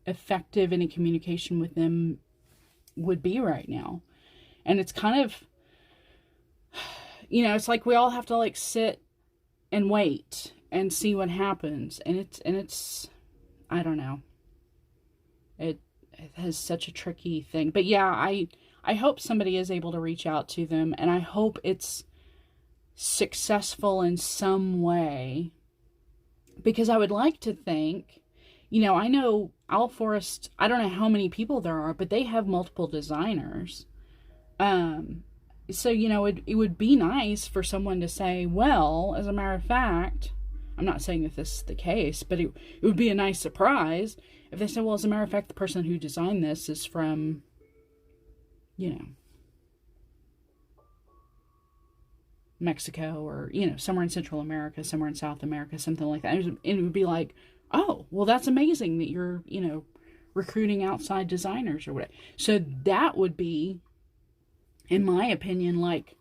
effective any communication with them would be right now. And it's kind of, it's like we all have to like sit and wait and see what happens. And it's I don't know. It has such a tricky thing. But yeah, I hope somebody is able to reach out to them, and I hope it's successful in some way, because I would like to think, I know Owl Forest, I don't know how many people there are, but they have multiple designers. So, it would be nice for someone to say, well, as a matter of fact, I'm not saying that this is the case, but it would be a nice surprise if they said, well, as a matter of fact, the person who designed this is from, Mexico, or, somewhere in Central America, somewhere in South America, something like that. And it would be like, oh, well, that's amazing that you're, recruiting outside designers or whatever. So that would be, in my opinion, like,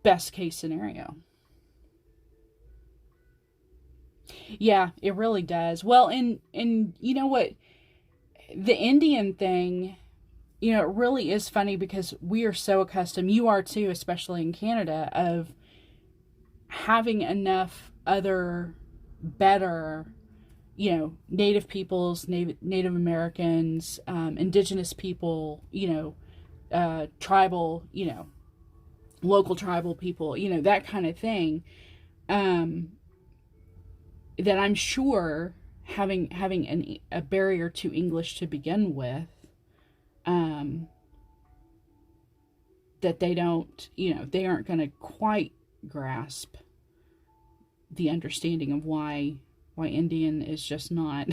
best case scenario. Yeah, it really does. Well, and you know what? The Indian thing, it really is funny because we are so accustomed, you are too, especially in Canada, of having enough other better, Native peoples, Native Americans, Indigenous people, tribal, local tribal people, that kind of thing. That I'm sure having a barrier to English to begin with, that they don't, they aren't going to quite grasp the understanding of why Indian is just not,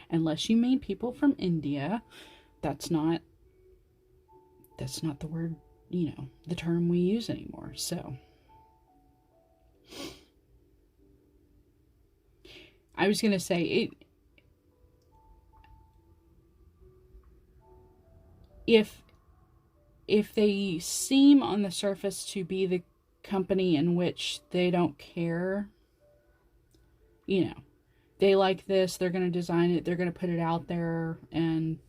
unless you mean people from India, that's not the word, the term we use anymore. So I was going to say if they seem on the surface to be the company in which they don't care, they like this, they're going to design it, they're going to put it out there, and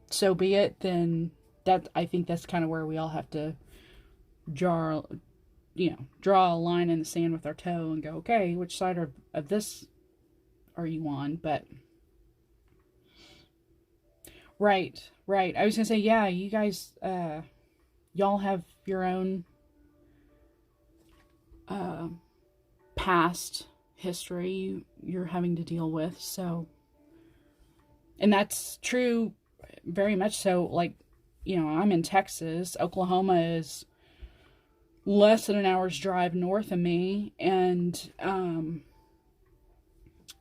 so be it, then I think that's kind of where we all have to draw a line in the sand with our toe and go, okay, which side of this are you on? But right. I was gonna say, yeah, you guys, y'all have your own past history you're having to deal with, so, and that's true, very much so. Like, I'm in Texas. Oklahoma is less than an hour's drive north of me, and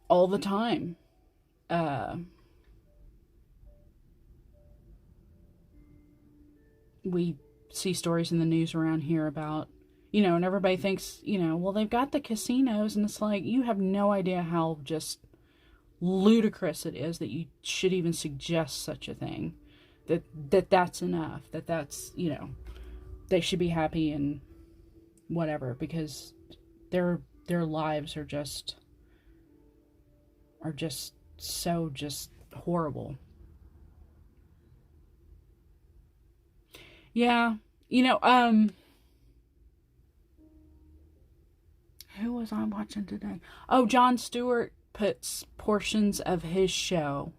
all the time, we see stories in the news around here about, and everybody thinks, well, they've got the casinos, and it's like, you have no idea how just ludicrous it is that you should even suggest such a thing, that's enough, that's, they should be happy and whatever, because their lives are just so just horrible. Yeah, who was I watching today? Oh, Jon Stewart puts portions of his show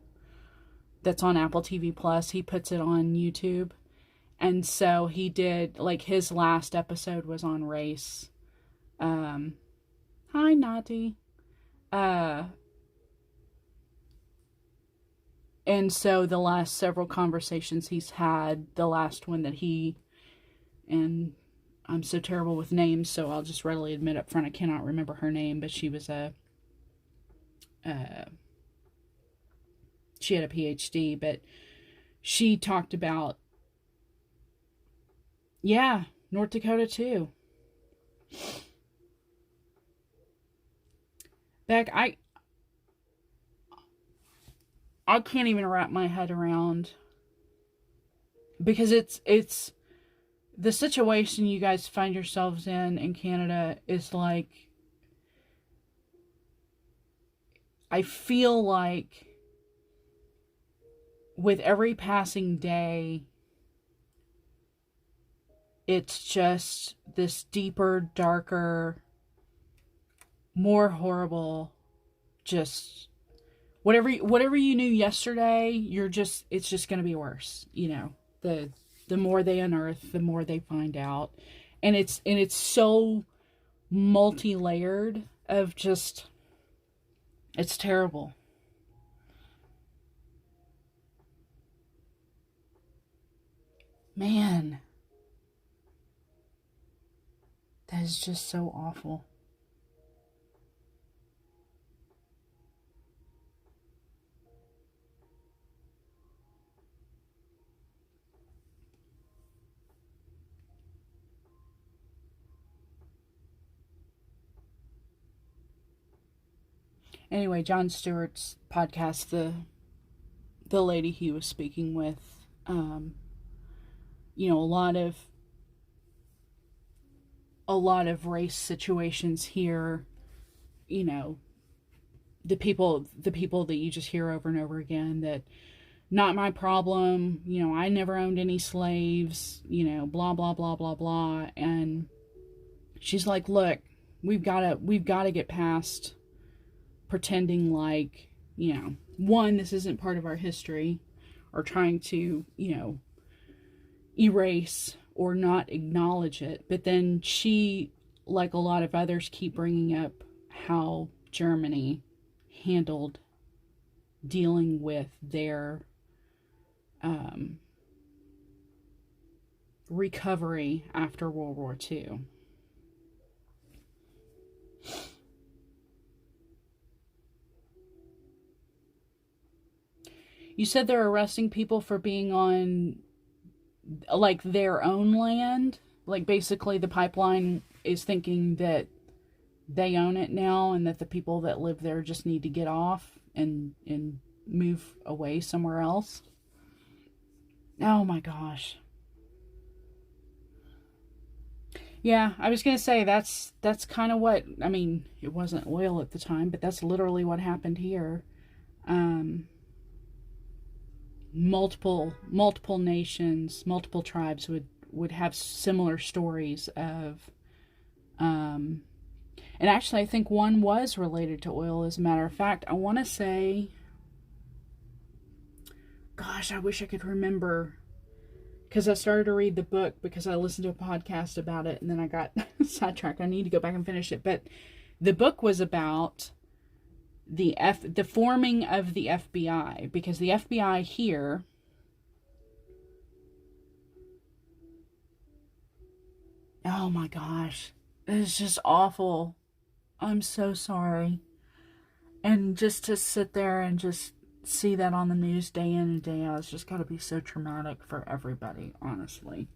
that's on Apple TV Plus, he puts it on YouTube. And so he did, like, his last episode was on race. Hi, Nati. And so the last several conversations he's had, the last one that and I'm so terrible with names, so I'll just readily admit up front I cannot remember her name, but she was she had a PhD, but she talked about, yeah, North Dakota too. Beck, I can't even wrap my head around, because it's the situation you guys find yourselves in Canada is like, I feel like with every passing day, it's just this deeper, darker, more horrible, just whatever you knew yesterday, it's just going to be worse. The more they unearth, the more they find out. And it's so multi-layered of just, it's terrible. Man, that is just so awful. Anyway, Jon Stewart's podcast, the lady he was speaking with, a lot of race situations here, the people that you just hear over and over again, that not my problem, I never owned any slaves, blah blah blah blah blah. And she's like, look, we've got to get past pretending like, one, this isn't part of our history, or trying to, erase or not acknowledge it. But then she, like a lot of others, keep bringing up how Germany handled dealing with their recovery after World War II. You said they're arresting people for being on, like, their own land? Like, basically the pipeline is thinking that they own it now and that the people that live there just need to get off and move away somewhere else? Oh my gosh. Yeah, I was gonna say that's kind of what, I mean, it wasn't oil at the time, but that's literally what happened here. Um, multiple nations, multiple tribes would have similar stories of, um, and actually I think one was related to oil. As a matter of fact, I want to say, gosh, I wish I could remember, because I started to read the book because I listened to a podcast about it and then I got sidetracked. I need to go back and finish it. But the book was about the forming of the FBI, because the FBI here, oh my gosh, it's just awful. I'm so sorry. And just to sit there and just see that on the news day in and day out, it's just got to be so traumatic for everybody, honestly.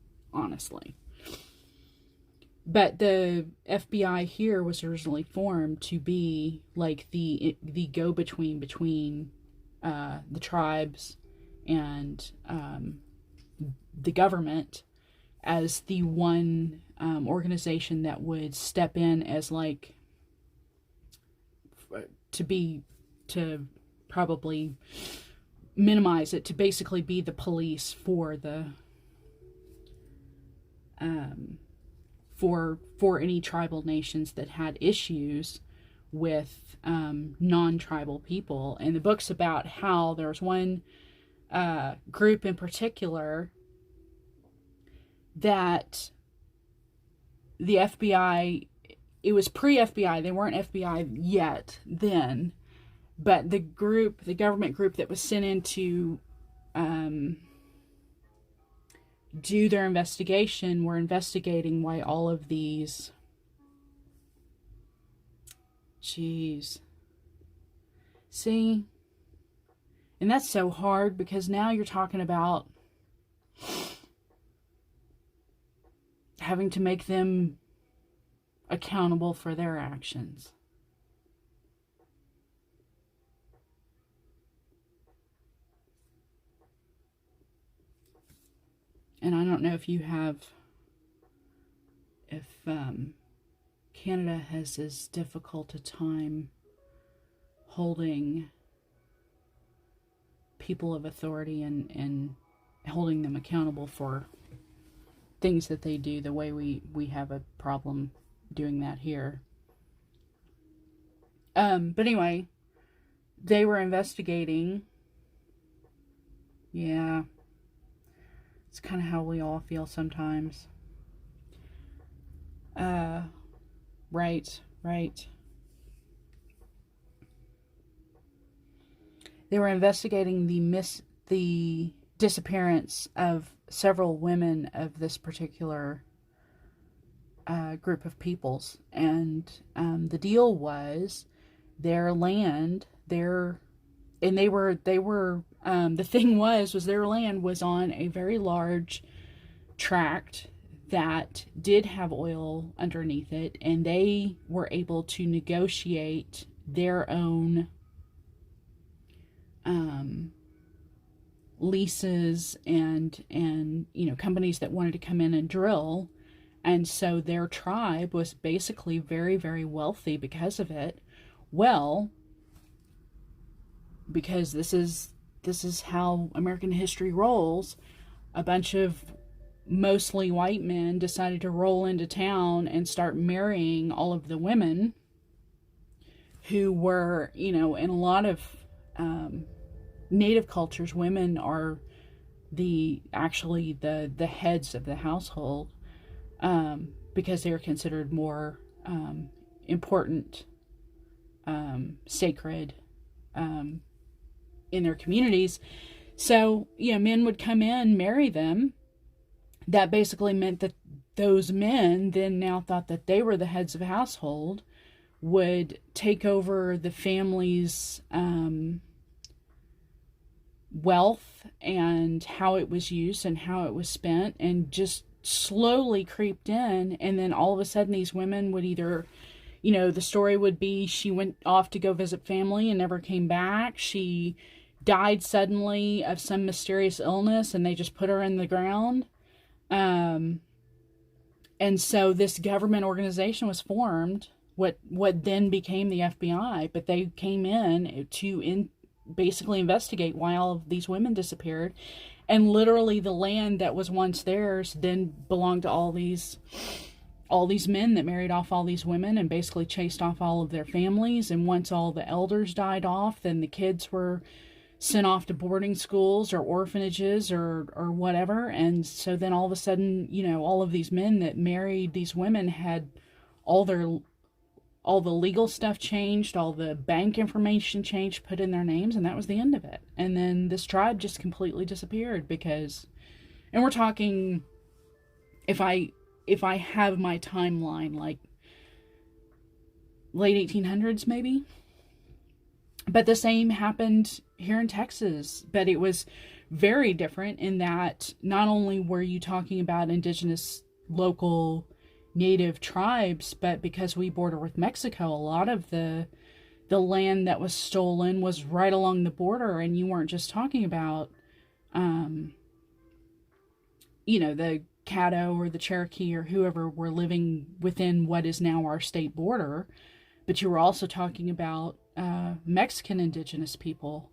But the FBI here was originally formed to be like the go-between between the tribes and the government, as the one organization that would step in as, like, to probably minimize it, to basically be the police for the for any tribal nations that had issues with non-tribal people. And the book's about how there's one group in particular that the FBI, it was pre-FBI, they weren't FBI yet then, but the government group that was sent in to do their investigation were investigating why all of these, jeez, see, and that's so hard because now you're talking about having to make them accountable for their actions. And I don't know if Canada has as difficult a time holding people of authority and holding them accountable for things that they do the way we have a problem doing that here. But anyway, they were investigating. Yeah. It's kind of how we all feel sometimes. Right. They were investigating the disappearance of several women of this particular group of peoples, and the deal was their land, the thing was their land was on a very large tract that did have oil underneath it, and they were able to negotiate their own leases and companies that wanted to come in and drill. And so their tribe was basically very, very wealthy because of it. Well, because this is how American history rolls, a bunch of mostly white men decided to roll into town and start marrying all of the women who were, in a lot of native cultures, women are the heads of the household, because they are considered more important, sacred, in their communities. So, men would come in, marry them, that basically meant that those men then now thought that they were the heads of a household, would take over the family's wealth and how it was used and how it was spent, and just slowly creeped in. And then all of a sudden these women would either, the story would be she went off to go visit family and never came back. She died suddenly of some mysterious illness and they just put her in the ground. And so this government organization was formed, what then became the FBI, but they came in to basically investigate why all of these women disappeared. And literally the land that was once theirs then belonged to all these men that married off all these women and basically chased off all of their families. And once all the elders died off, then the kids were sent off to boarding schools or orphanages or whatever. And so then all of a sudden, all of these men that married these women had all the legal stuff changed, all the bank information changed, put in their names, and that was the end of it. And then this tribe just completely disappeared and we're talking, if I have my timeline, like late 1800s maybe. But the same happened here in Texas, but it was very different in that not only were you talking about indigenous local native tribes, but because we border with Mexico, a lot of the land that was stolen was right along the border, and you weren't just talking about the Caddo or the Cherokee or whoever were living within what is now our state border, but you were also talking about Mexican indigenous people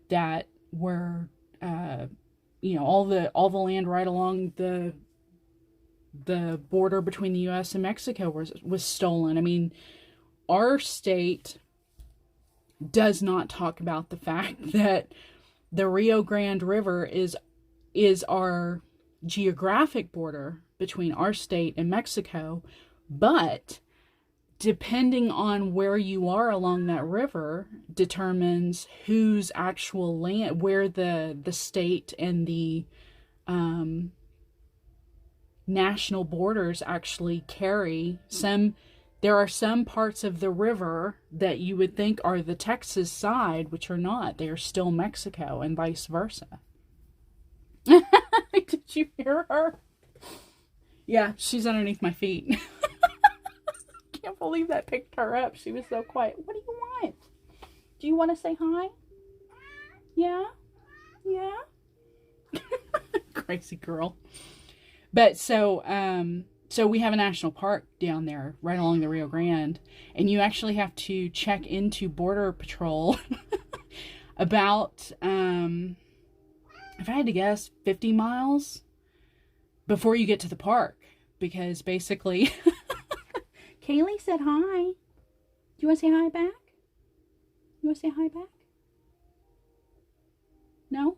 that were all the land right along the border between the U.S. and Mexico was stolen. I mean, our state does not talk about the fact that the Rio Grande River is our geographic border between our state and Mexico, but depending on where you are along that river determines whose actual land, where the state and the national borders actually carry. There are some parts of the river that you would think are the Texas side, which are not. They are still Mexico, and vice versa. Did you hear her? Yeah, she's underneath my feet. Can't believe that picked her up. She was so quiet. What do you want? Do you want to say hi? Yeah? Yeah? Crazy girl. But so we have a national park down there right along the Rio Grande, and you actually have to check into Border Patrol about, if I had to guess, 50 miles before you get to the park, because basically Kaylee said hi. Do you want to say hi back? You want to say hi back? No?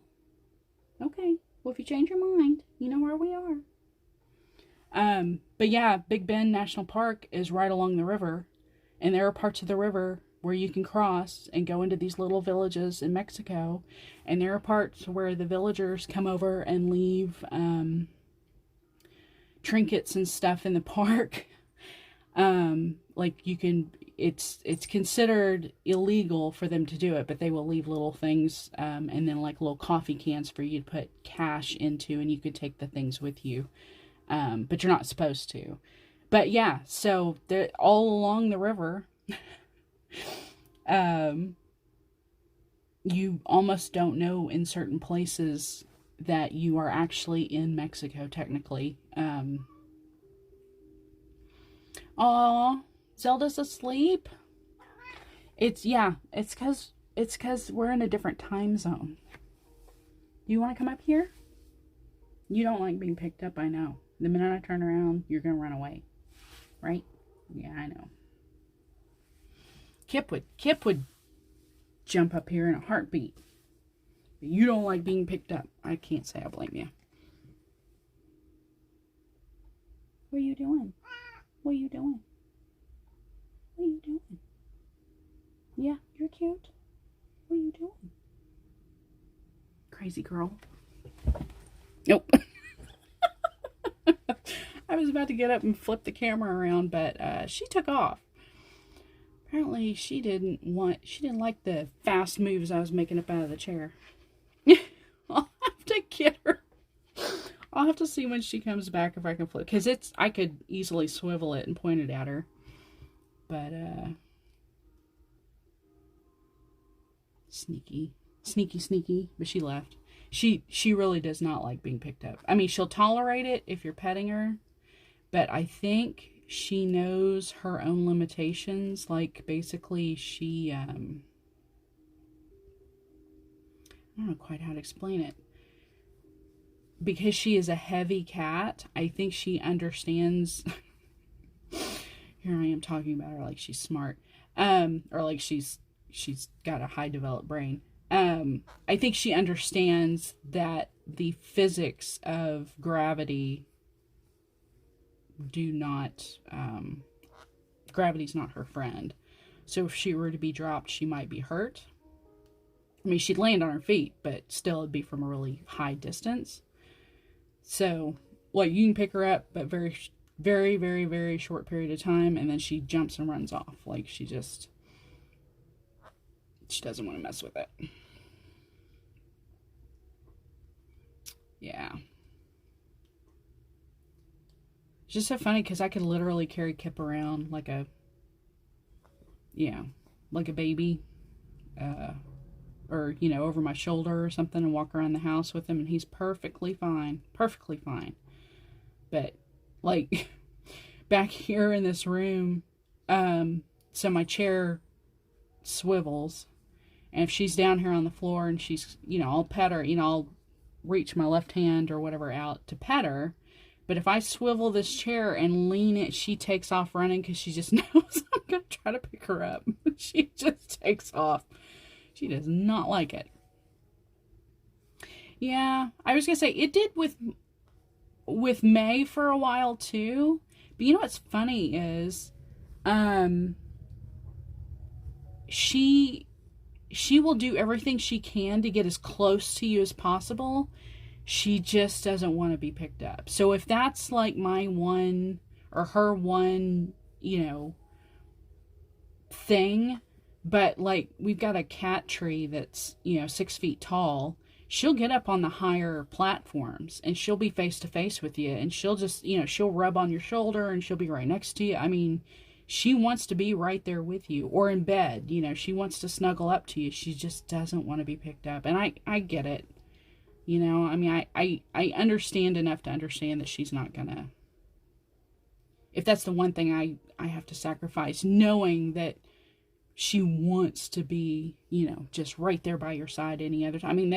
Okay. Well, if you change your mind, you know where we are. But yeah, Big Bend National Park is right along the river, and there are parts of the river where you can cross and go into these little villages in Mexico, and there are parts where the villagers come over and leave trinkets and stuff in the park. Like you can, it's considered illegal for them to do it, but they will leave little things, and then like little coffee cans for you to put cash into, and you could take the things with you. But you're not supposed to. But yeah, so they're all along the river. You almost don't know in certain places that you are actually in Mexico, technically. Aw, Zelda's asleep. It's because we're in a different time zone. Do you want to come up here? You don't like being picked up, I know. The minute I turn around, you're going to run away. Right? Yeah, I know. Kip would jump up here in a heartbeat. But you don't like being picked up. I can't say I blame you. What are you doing? What are you doing? What are you doing? Yeah, you're cute. What are you doing? Crazy girl. Nope. I was about to get up and flip the camera around, but she took off. Apparently she didn't like the fast moves I was making up out of the chair. I'll have to get her. I'll have to see when she comes back if I can flip, because I could easily swivel it and point it at her. But sneaky. But she left. She really does not like being picked up. I mean, she'll tolerate it if you're petting her, but I think she knows her own limitations. Like, basically, she, I don't know quite how to explain it. Because she is a heavy cat, I think she understands. Here I am talking about her like she's smart. Or like she's got a high developed brain. I think she understands that the physics of gravity gravity's not her friend. So if she were to be dropped, she might be hurt. I mean, she'd land on her feet, but still it'd be from a really high distance. So, like, you can pick her up, but very, very, very, very short period of time, and then she jumps and runs off. Like, she doesn't want to mess with it. Yeah. It's just so funny because I could literally carry Kip around like a baby, or, over my shoulder or something, and walk around the house with him, and he's perfectly fine. But, like, back here in this room, so my chair swivels, and if she's down here on the floor and she's, I'll pet her, I'll reach my left hand or whatever out to pet her. But if I swivel this chair and lean it, she takes off running because she just knows I'm going to try to pick her up. She just takes off. She does not like it. Yeah, I was going to say, it did with May for a while too. But you know what's funny is, she will do everything she can to get as close to you as possible. She just doesn't want to be picked up. So if that's like my one or her one, thing, but like we've got a cat tree that's, 6 feet tall, she'll get up on the higher platforms and she'll be face to face with you, and she'll just, she'll rub on your shoulder and she'll be right next to you. I mean, she wants to be right there with you, or in bed, she wants to snuggle up to you. She just doesn't want to be picked up. And I get it. I mean, I understand enough to understand that she's not gonna, if that's the one thing I have to sacrifice, knowing that she wants to be, just right there by your side any other time. I mean,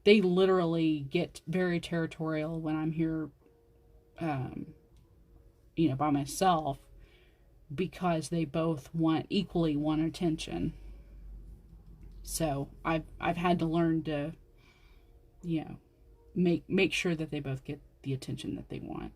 they literally get very territorial when I'm here, by myself, because they both equally want attention. So I've had to learn to, make sure that they both get the attention that they want.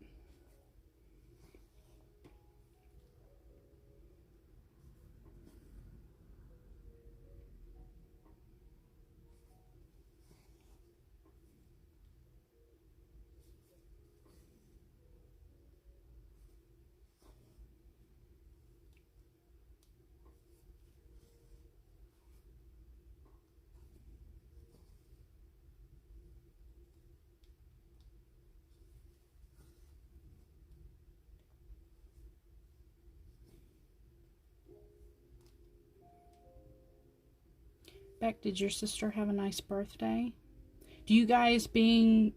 Beck, did your sister have a nice birthday? Do you guys, being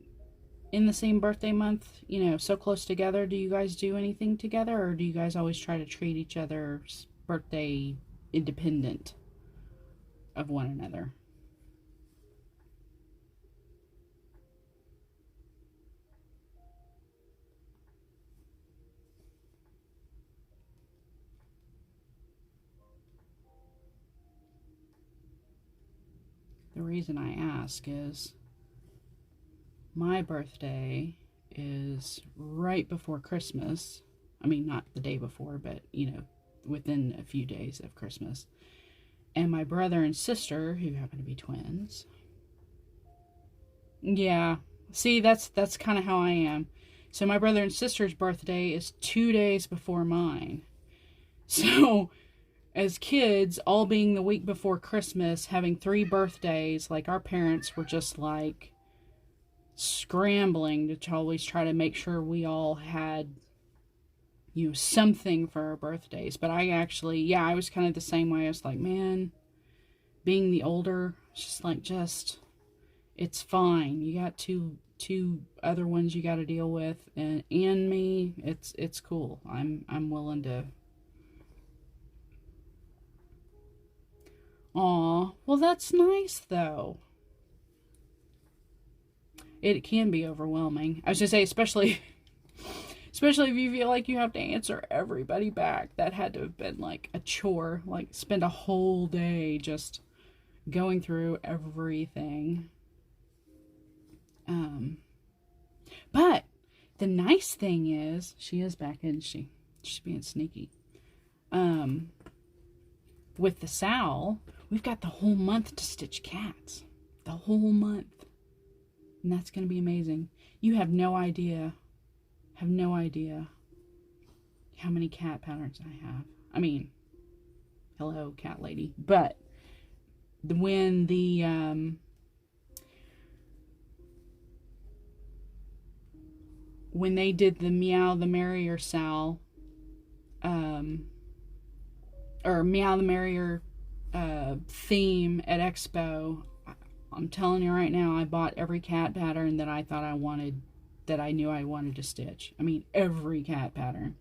in the same birthday month, so close together, do you guys do anything together, or do you guys always try to treat each other's birthday independent of one another? The reason I ask is my birthday is right before Christmas. I mean, not the day before, but, within a few days of Christmas. And my brother and sister, who happen to be twins. Yeah. See, that's kind of how I am. So my brother and sister's birthday is 2 days before mine. So as kids, all being the week before Christmas, having 3 birthdays, like our parents were just like scrambling to always try to make sure we all had, something for our birthdays. But I actually, yeah, I was kind of the same way. I was like, man, being the older, it's just like, it's fine. You got two other ones you got to deal with, and me, it's cool. I'm willing to. Aw, well, that's nice though. It can be overwhelming. I was gonna say, especially if you feel like you have to answer everybody back. That had to have been like a chore. Like spend a whole day just going through everything. But the nice thing is, she is back, isn't she? She's being sneaky. With the Sal, we've got the whole month to stitch cats. The whole month. And that's going to be amazing. You have no idea how many cat patterns I have. I mean, hello, cat lady. But when they did the Meow the Merrier Sal, or Meow the Merrier theme at Expo, I'm telling you right now, I bought every cat pattern that I thought I wanted, that I knew I wanted to stitch. I mean, every cat pattern.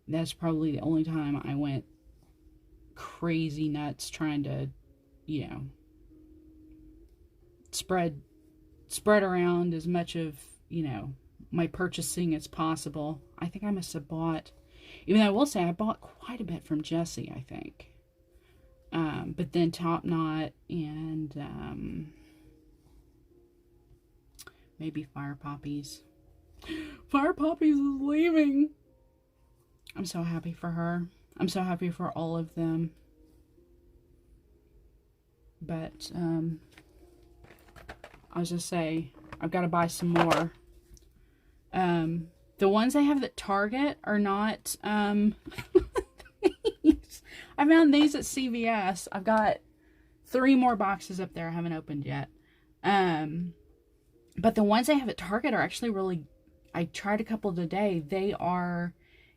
That's probably the only time I went crazy nuts trying to, spread around as much of, my purchasing as possible. I think I must have bought, even though I will say I bought quite a bit from Jessie, I think. But then Top Knot and maybe Fire Poppies. Fire Poppies is leaving. I'm so happy for her. I'm so happy for all of them. But I was just say, I've got to buy some more. The ones I have at Target are not I found these at CVS. I've got 3 more boxes up there I haven't opened yet. But the ones I have at Target are actually really, I tried a couple today. They are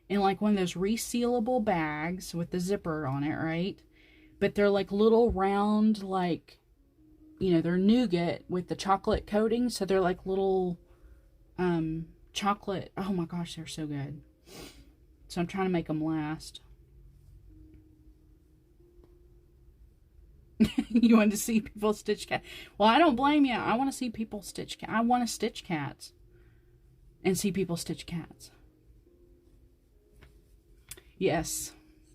in like one of those resealable bags with the zipper on it, right? But they're like little round, like, they're nougat with the chocolate coating. So they're like little chocolate. Oh my gosh, they're so good. So I'm trying to make them last. You want to see people stitch cats? Well, I don't blame you. I want to see people stitch cats. I want to stitch cats and see people stitch cats. Yes.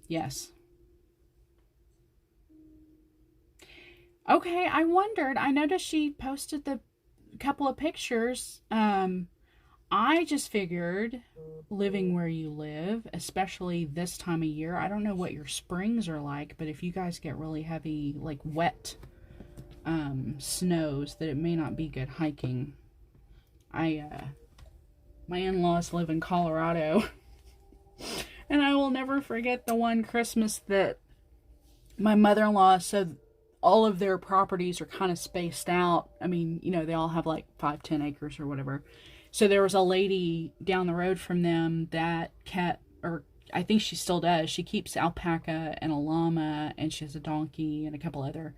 Yes. Okay, I wondered. I noticed she posted the couple of pictures. I just figured, living where you live, especially this time of year, I don't know what your springs are like, but if you guys get really heavy, like wet snows, that it may not be good hiking. My in-laws live in Colorado, and I will never forget the one Christmas that my mother-in-law said all of their properties are kind of spaced out. I mean, they all have like 5-10 acres or whatever. So there was a lady down the road from them that kept, or I think she still does, she keeps alpaca and a llama, and she has a donkey and a couple other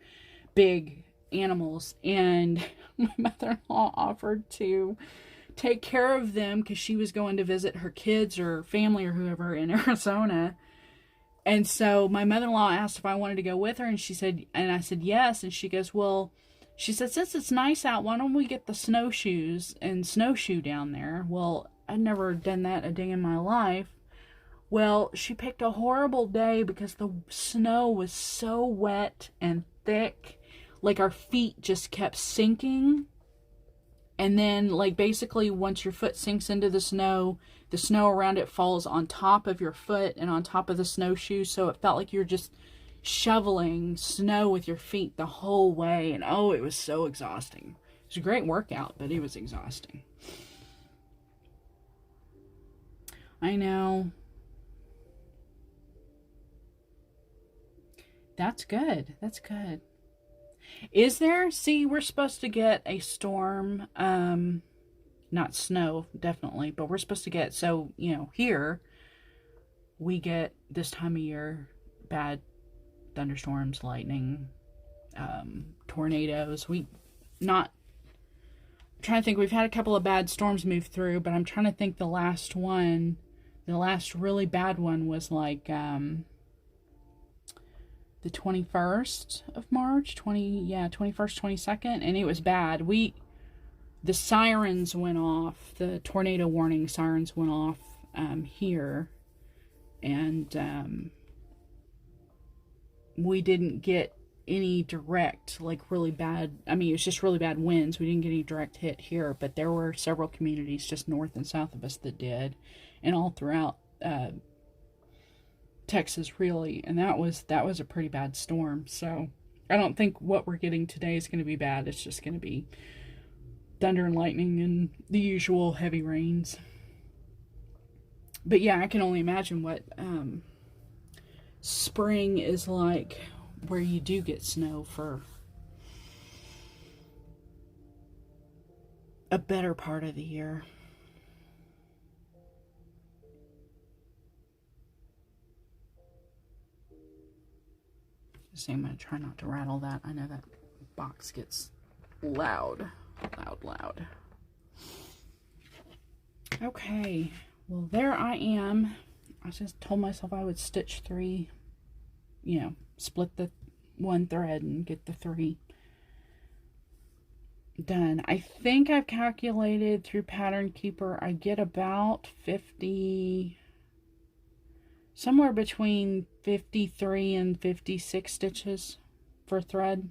big animals. And my mother-in-law offered to take care of them because she was going to visit her kids or family or whoever in Arizona. And so my mother-in-law asked if I wanted to go with her, and I said yes. And she goes, well, she said, since it's nice out, why don't we get the snowshoes and snowshoe down there? Well, I'd never done that a day in my life. Well, she picked a horrible day because the snow was so wet and thick. Like our feet just kept sinking. And then, like, basically once your foot sinks into the snow around it falls on top of your foot and on top of the snowshoe. So it felt like you're just shoveling snow with your feet the whole way. And oh, it was so exhausting. It was a great workout, but it was exhausting. I know. That's good. That's good. Is there? See, we're supposed to get a storm. Not snow, definitely, but we're supposed to get, so, here we get this time of year bad thunderstorms, lightning, tornadoes. Not I'm trying to think, we've had a couple of bad storms move through, but I'm trying to think the last really bad one was like the 21st of March, 21st, 22nd, and it was bad. The sirens went off, the tornado warning sirens went off here, and we didn't get any direct, like really bad, I mean, it was just really bad winds. We didn't get any direct hit here, but there were several communities just north and south of us that did, and all throughout Texas, really, and that was a pretty bad storm. So I don't think what we're getting today is going to be bad. It's just going to be thunder and lightning and the usual heavy rains. But yeah, I can only imagine what spring is like, where you do get snow for a better part of the year. So I'm going to try not to rattle that. I know that box gets loud. Loud. Okay, well, there I am. I just told myself I would stitch 3, split the 1 thread and get the 3 done. I think I've calculated through Pattern Keeper, I get about 50, somewhere between 53 and 56 stitches for thread.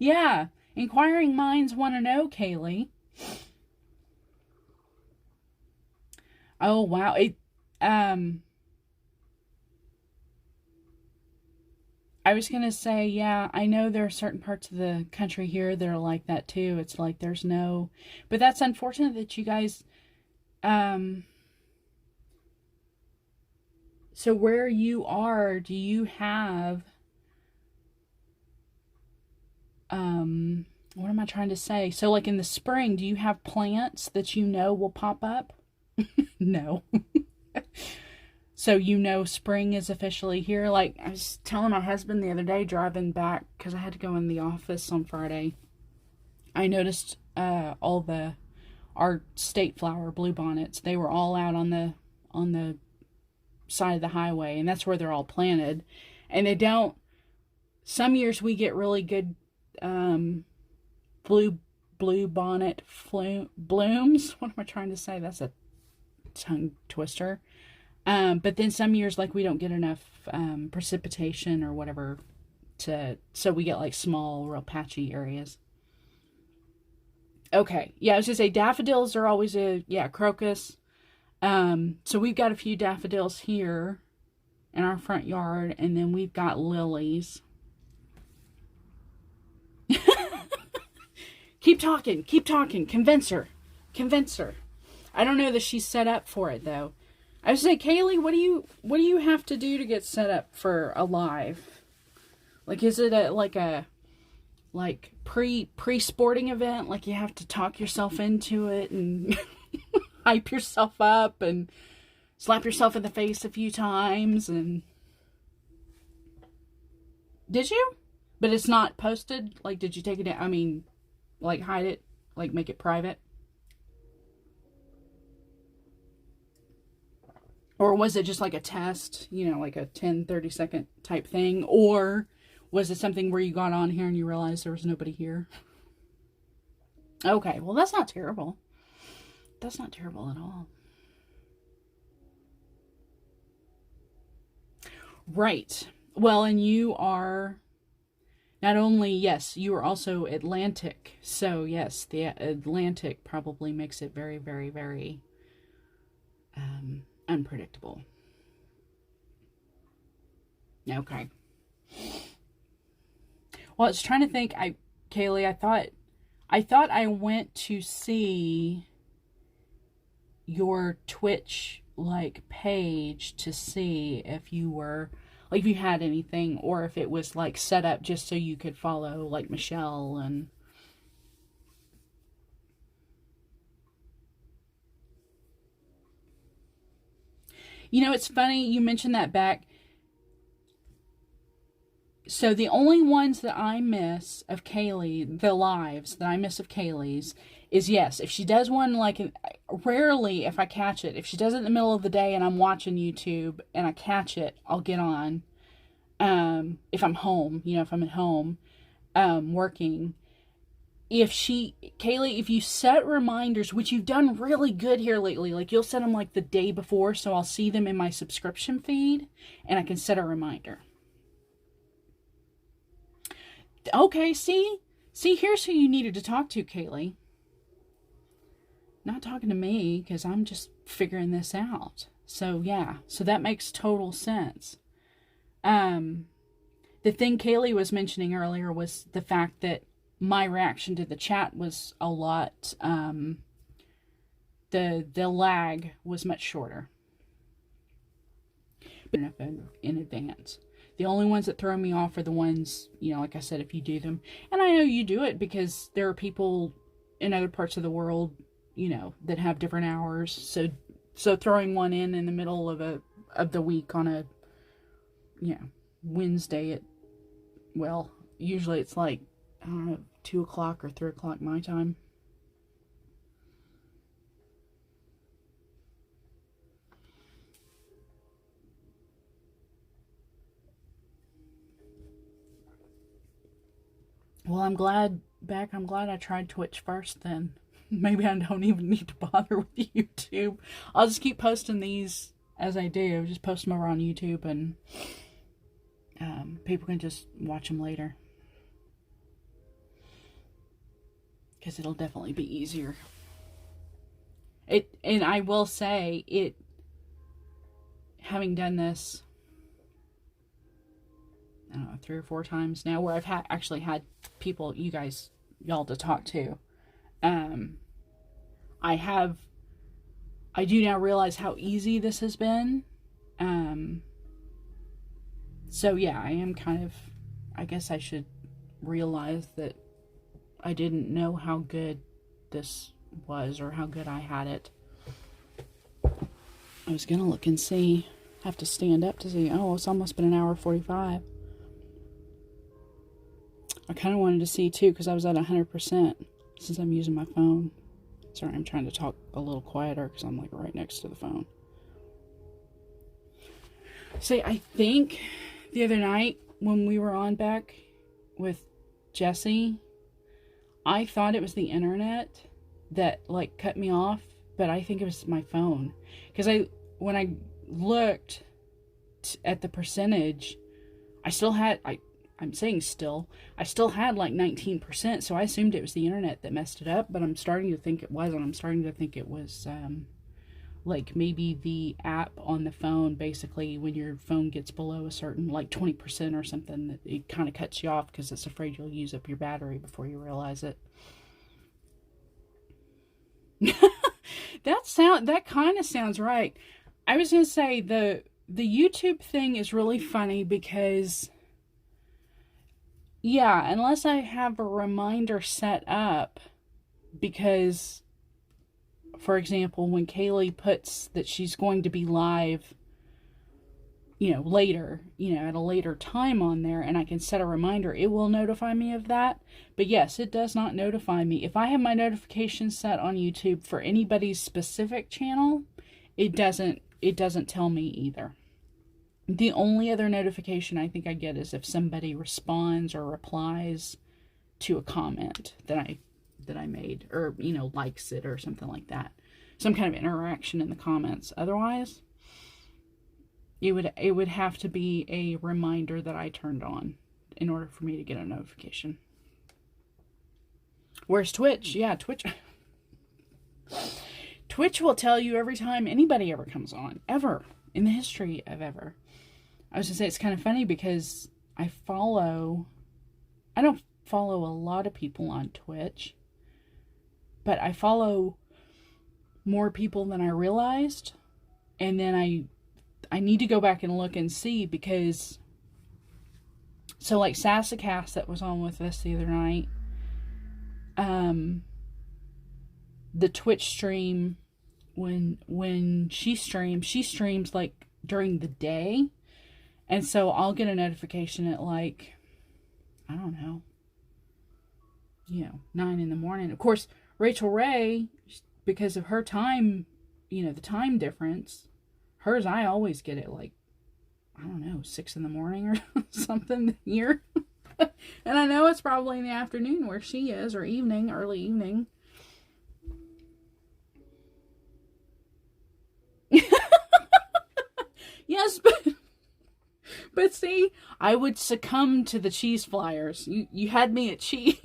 Yeah, inquiring minds want to know, Kaylee. Oh, wow. I was going to say, yeah, I know there are certain parts of the country here that are like that too. It's like there's no, but that's unfortunate that you guys, so where you are, do you have, what am I trying to say? So like in the spring, do you have plants that will pop up? No. So spring is officially here. Like I was telling my husband the other day driving back, because I had to go in the office on Friday, I noticed our state flower bluebonnets, they were all out on the side of the highway, and that's where they're all planted. And they don't, some years we get really good bluebonnet blooms. What am I trying to say? That's a tongue twister. But then some years, like, we don't get enough precipitation or whatever so we get like small, real patchy areas. Okay, yeah, I was gonna say daffodils are always crocus. So we've got a few daffodils here in our front yard, and then we've got lilies. Keep talking, convince her. I don't know that she's set up for it though. I was say, Kaylee, what do you have to do to get set up for a live? Like, is it a pre-sporting event? Like, you have to talk yourself into it and hype yourself up and slap yourself in the face a few times and... Did you? But it's not posted? Like, did you take it down? I mean, like, hide it? Like, make it private? Or was it just like a test, like a 10-30 second type thing? Or was it something where you got on here and you realized there was nobody here? Okay, well, that's not terrible. That's not terrible at all. Right. Well, and you are not only, yes, you are also Atlantic. So, yes, the Atlantic probably makes it very, very, very unpredictable. Okay. Well, I was trying to think, Kaylee, I thought I went to see your Twitch like page to see if you were like if you had anything, or if it was like set up just so you could follow like Michelle. And you know, it's funny you mentioned that, back. So the only ones that I miss of Kaylee, the lives that I miss of Kaylee's, is, yes, if she does one, like, rarely if I catch it. If she does it in the middle of the day and I'm watching YouTube and I catch it, I'll get on. If I'm home, you know, if I'm at home, working. Kaylee, if you set reminders, which you've done really good here lately, like you'll set them like the day before, so I'll see them in my subscription feed and I can set a reminder. Okay, see, here's who you needed to talk to, Kaylee. Not talking to me, because I'm just figuring this out. So, yeah, so that makes total sense. The thing Kaylee was mentioning earlier was the fact that my reaction to the chat was a lot, the lag was much shorter. In advance. The only ones that throw me off are the ones, you know, like I said, if you do them. And I know you do it because there are people in other parts of the world, you know, that have different hours. So throwing one in the middle of the week on a, you know, Wednesday at, well, usually it's like, I don't know, 2 o'clock or 3 o'clock my time. Well, I'm glad I tried Twitch first then. Maybe I don't even need to bother with YouTube. I'll just keep posting these as I do. Just post them over on YouTube, and people can just watch them later. Because it'll definitely be easier. And I will say, having done this, I don't know, 3 or 4 times now, where I've actually had people, y'all to talk to. I do now realize how easy this has been. So yeah, I am kind of, I guess I should realize that I didn't know how good this was, or how good I had it. I was gonna look and see. I have to stand up to see. Oh, it's almost been 1:45. I kind of wanted to see too, because I was at 100% since I'm using my phone. Sorry, I'm trying to talk a little quieter because I'm like right next to the phone. See, I think the other night when we were on back with Jesse, I thought it was the internet that like cut me off, but I think it was my phone. Because when I looked at the percentage, I still had, I'm saying still, I still had like 19%, so I assumed it was the internet that messed it up, but I'm starting to think it wasn't. I'm starting to think it was like maybe the app on the phone, basically when your phone gets below a certain like 20% or something, that it kind of cuts you off because it's afraid you'll use up your battery before you realize it. That kind of sounds right. I was gonna say the YouTube thing is really funny because, yeah, unless I have a reminder set up, because, for example, when Kaylee puts that she's going to be live, you know, later, you know, at a later time on there, and I can set a reminder, it will notify me of that. But yes, it does not notify me. If I have my notifications set on YouTube for anybody's specific channel, it doesn't tell me either. The only other notification I think I get is if somebody responds or replies to a comment that I made, or, you know, likes it or something like that. Some kind of interaction in the comments. Otherwise, it would have to be a reminder that I turned on in order for me to get a notification. Whereas Twitch, yeah, Twitch will tell you every time anybody ever comes on, ever, in the history of ever. I was going to say, it's kind of funny because I don't follow a lot of people on Twitch. but I follow more people than I realized. And then I need to go back and look and see, because so like Sassacast that was on with us the other night, the Twitch stream, when she streams like during the day, and so I'll get a notification at like, I don't know, 9 in the morning. Of course, Rachel Ray, because of her time, the time difference, hers I always get it like, I don't know, 6 in the morning or something here. And I know it's probably in the afternoon where she is, or evening, early evening. Yes, but see, I would succumb to the cheese flyers. You had me at cheese.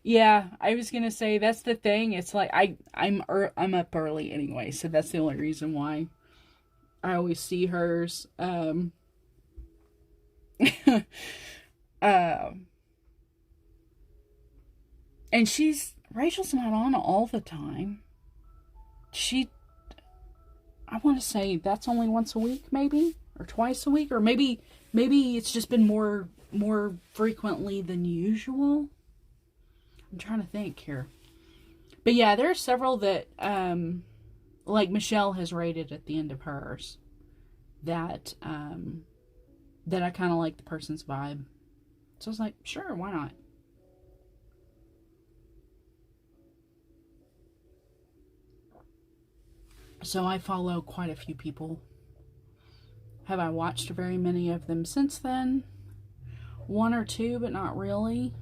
Yeah, I was gonna say, that's the thing. It's like I'm up early anyway, so that's the only reason why I always see hers. And Rachel's not on all the time. I want to say that's only once a week, maybe, or twice a week, or maybe it's just been more frequently than usual. I'm trying to think here. But yeah, there are several that, like Michelle has rated at the end of hers, that I kind of like the person's vibe. So I was like, sure, why not? So I follow quite a few people. Have I watched very many of them since then? One or two, but not really.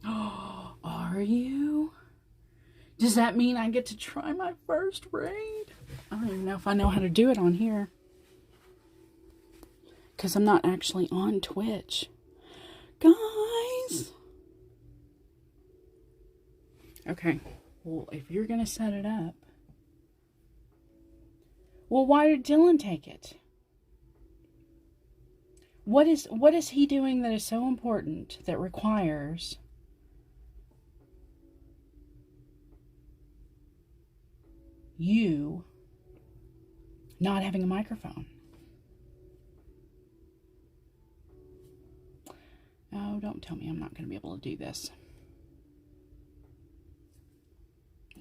Oh, are you? Does that mean I get to try my first raid? I don't even know if I know how to do it on here, because I'm not actually on Twitch. Guys! Okay, well, if you're going to set it up, well, why did Dylan take it? What is he doing that is so important that requires you not having a microphone? Oh, don't tell me I'm not going to be able to do this.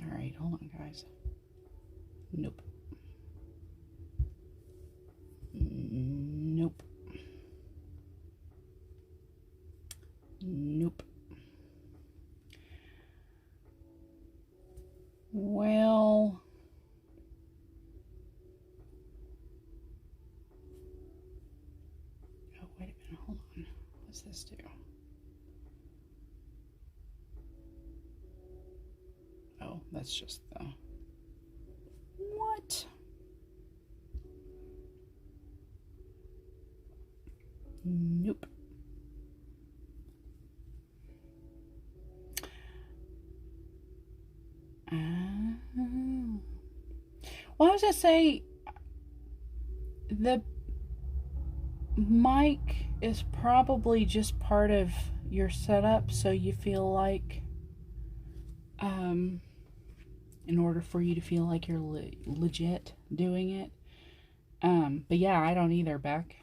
All right, hold on, guys. Nope. Nope. Nope. Well, oh, wait a minute, hold on. What's this do? Oh, that's just the... What? Nope. Well, I was going to say, the mic is probably just part of your setup, so you feel like, in order for you to feel like you're legit doing it. But yeah, I don't either, Beck.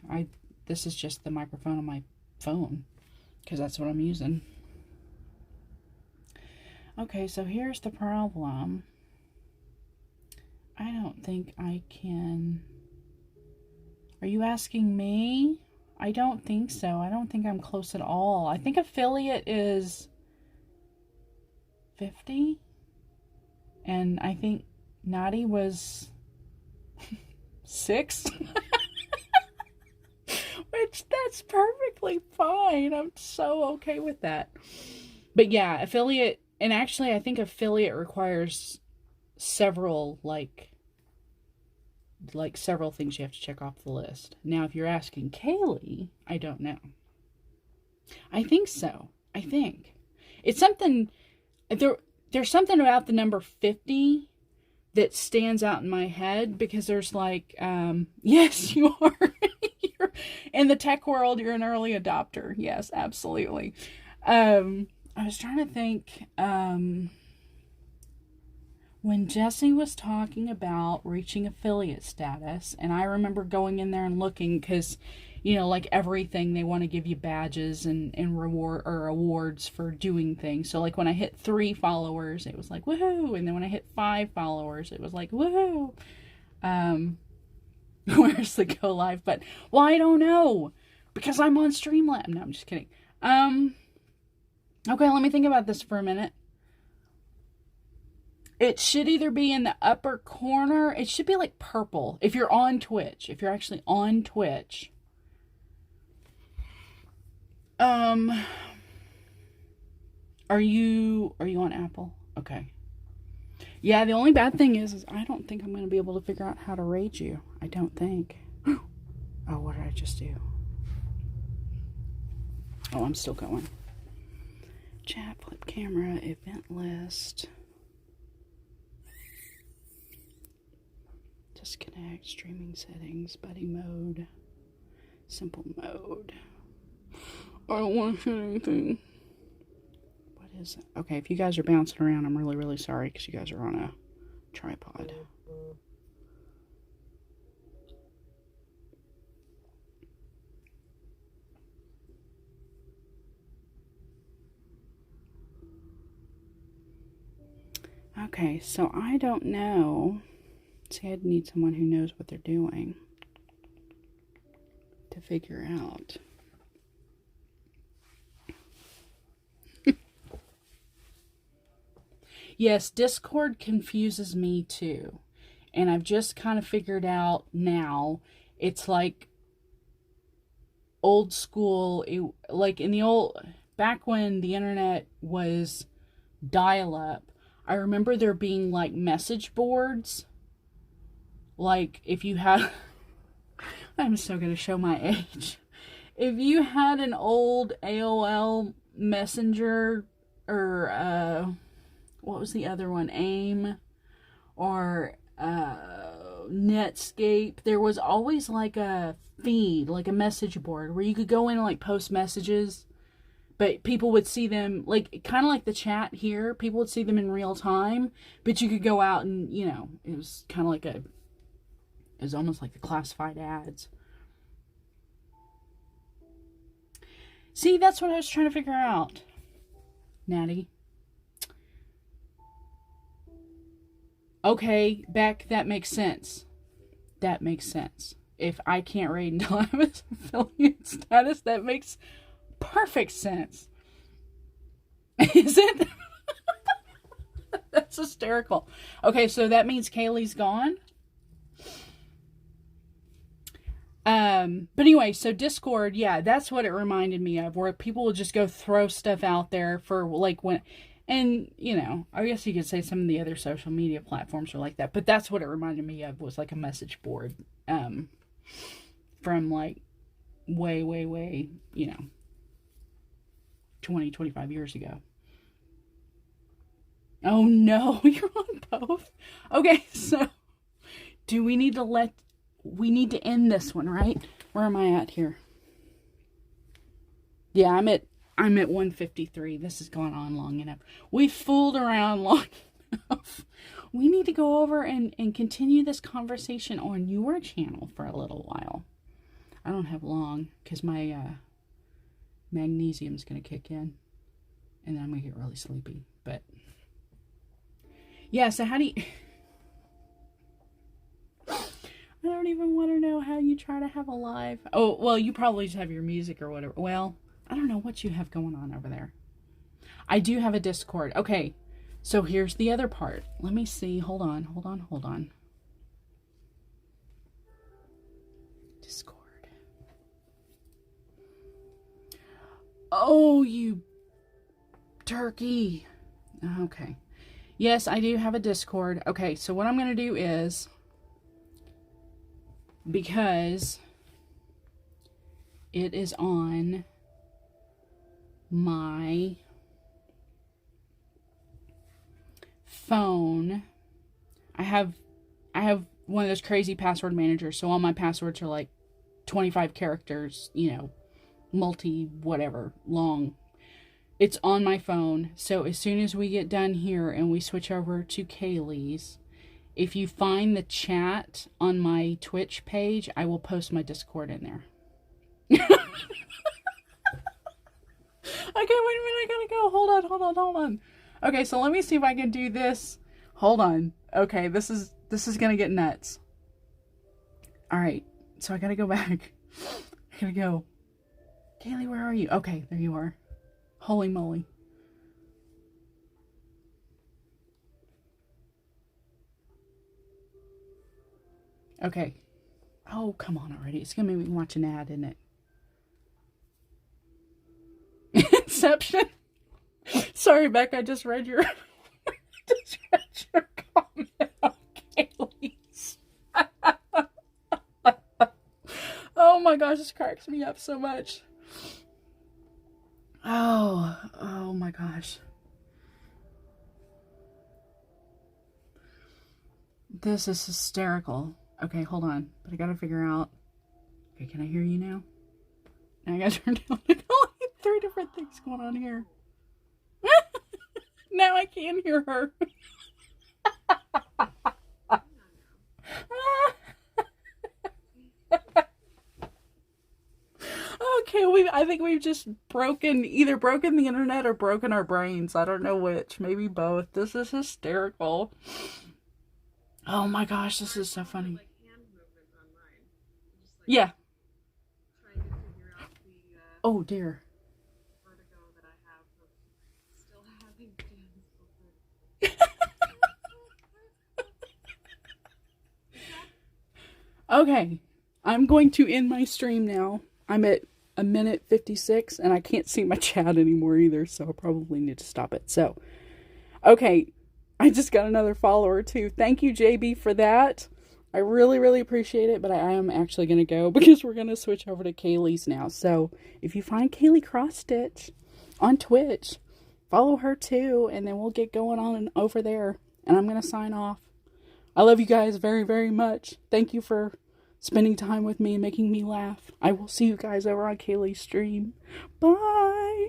This is just the microphone on my phone, because that's what I'm using. Okay, so here's the problem. I don't think I can... Are you asking me? I don't think so. I don't think I'm close at all. I think affiliate is 50. And I think Naughty was 6. Which, that's perfectly fine. I'm so okay with that. But yeah, affiliate... And actually, I think affiliate requires several, like several things you have to check off the list. Now, if you're asking Kaylee, I don't know. I think so. I think. It's something, there's something about the number 50 that stands out in my head, because there's like, yes, you are. You In the tech world, you're an early adopter. Yes, absolutely. I was trying to think, when Jesse was talking about reaching affiliate status, and I remember going in there and looking, because, like everything, they want to give you badges and reward or awards for doing things. So like when I hit 3 followers, it was like, woohoo. And then when I hit 5 followers, it was like, woohoo. Where's the go live? But, well, I don't know, because I'm on Streamlabs. No, I'm just kidding. Okay, let me think about this for a minute. It should either be in the upper corner. It should be like purple. If you're on Twitch. If you're actually on Twitch. Are you on Apple? Okay. Yeah, the only bad thing is I don't think I'm going to be able to figure out how to raid you. I don't think. Oh, what did I just do? Oh, I'm still going. Chat, flip camera, event list. Disconnect, streaming settings, buddy mode, simple mode. I don't want to hit anything. What is it? Okay, if you guys are bouncing around, I'm really, really sorry because you guys are on a tripod. Okay, so I don't know. See, I'd need someone who knows what they're doing to figure out. Yes, Discord confuses me too. And I've just kind of figured out now, it's like old school, like in the old, back when the internet was dial-up, I remember there being like message boards. Like if you had, I'm so going to show my age. If you had an old AOL Messenger or what was the other one? AIM or Netscape. There was always like a feed, like a message board where you could go in and like post messages, but people would see them like kind of like the chat here. People would see them in real time, but you could go out and, it was kind of like it was almost like the classified ads. See, that's what I was trying to figure out, Natty. Okay, Beck, that makes sense. That makes sense. If I can't raid until I have an affiliate status, that makes perfect sense. Is it? That's hysterical. Okay, so that means Kaylee's gone. But anyway, so Discord, yeah, that's what it reminded me of, where people will just go throw stuff out there for like when, and I guess you could say some of the other social media platforms are like that, but that's what it reminded me of, was like a message board, from like way, 20, 25 years ago. Oh no, you're on both. Okay, so we need to end this one, right? Where am I at here? Yeah, I'm at 153. This has gone on long enough. We fooled around long enough. We need to go over and continue this conversation on your channel for a little while. I don't have long because my magnesium's going to kick in. And then I'm going to get really sleepy. But yeah, so how do you... I don't even want to know how you try to have a live. Oh, well, you probably just have your music or whatever. Well, I don't know what you have going on over there. I do have a Discord. Okay, so here's the other part. Let me see. Hold on. Discord. Oh, you turkey. Okay. Yes, I do have a Discord. Okay, so what I'm going to do is, because it is on my phone, I have one of those crazy password managers, so all my passwords are like 25 characters, you know, multi whatever long. It's on my phone. So as soon as we get done here and we switch over to Kaylee's, if you find the chat on my Twitch page, I will post my Discord in there. Okay, wait a minute, I gotta go. Hold on. Okay, so let me see if I can do this. Hold on. Okay, this is gonna get nuts. Alright, so I gotta go back. I gotta go. Kaylee, where are you? Okay, there you are. Holy moly. Okay. Oh, come on already. It's gonna make me watch an ad, isn't it? Inception. Sorry, Beck, I just read your comment on Kaylee's. Oh my gosh, this cracks me up so much. Oh my gosh. This is hysterical. Okay, hold on. But I gotta figure out. Okay, can I hear you now? Now I gotta turn down the volume. 3 different things going on here. Now I can hear her. Okay, I think we've just either broken the internet or broken our brains. I don't know which. Maybe both. This is hysterical. Oh my gosh, this is so funny. Yeah. Oh dear. Okay, I'm going to end my stream now. I'm at 1:56 and I can't see my chat anymore either, so I probably need to stop it. So, okay, I just got another follower too. Thank you, JB, for that. I really, really appreciate it, but I am actually going to go because we're going to switch over to Kaylee's now. So, if you find Kaylee Cross Stitch on Twitch, follow her too, and then we'll get going on over there. And I'm going to sign off. I love you guys very, very much. Thank you for spending time with me and making me laugh. I will see you guys over on Kaylee's stream. Bye!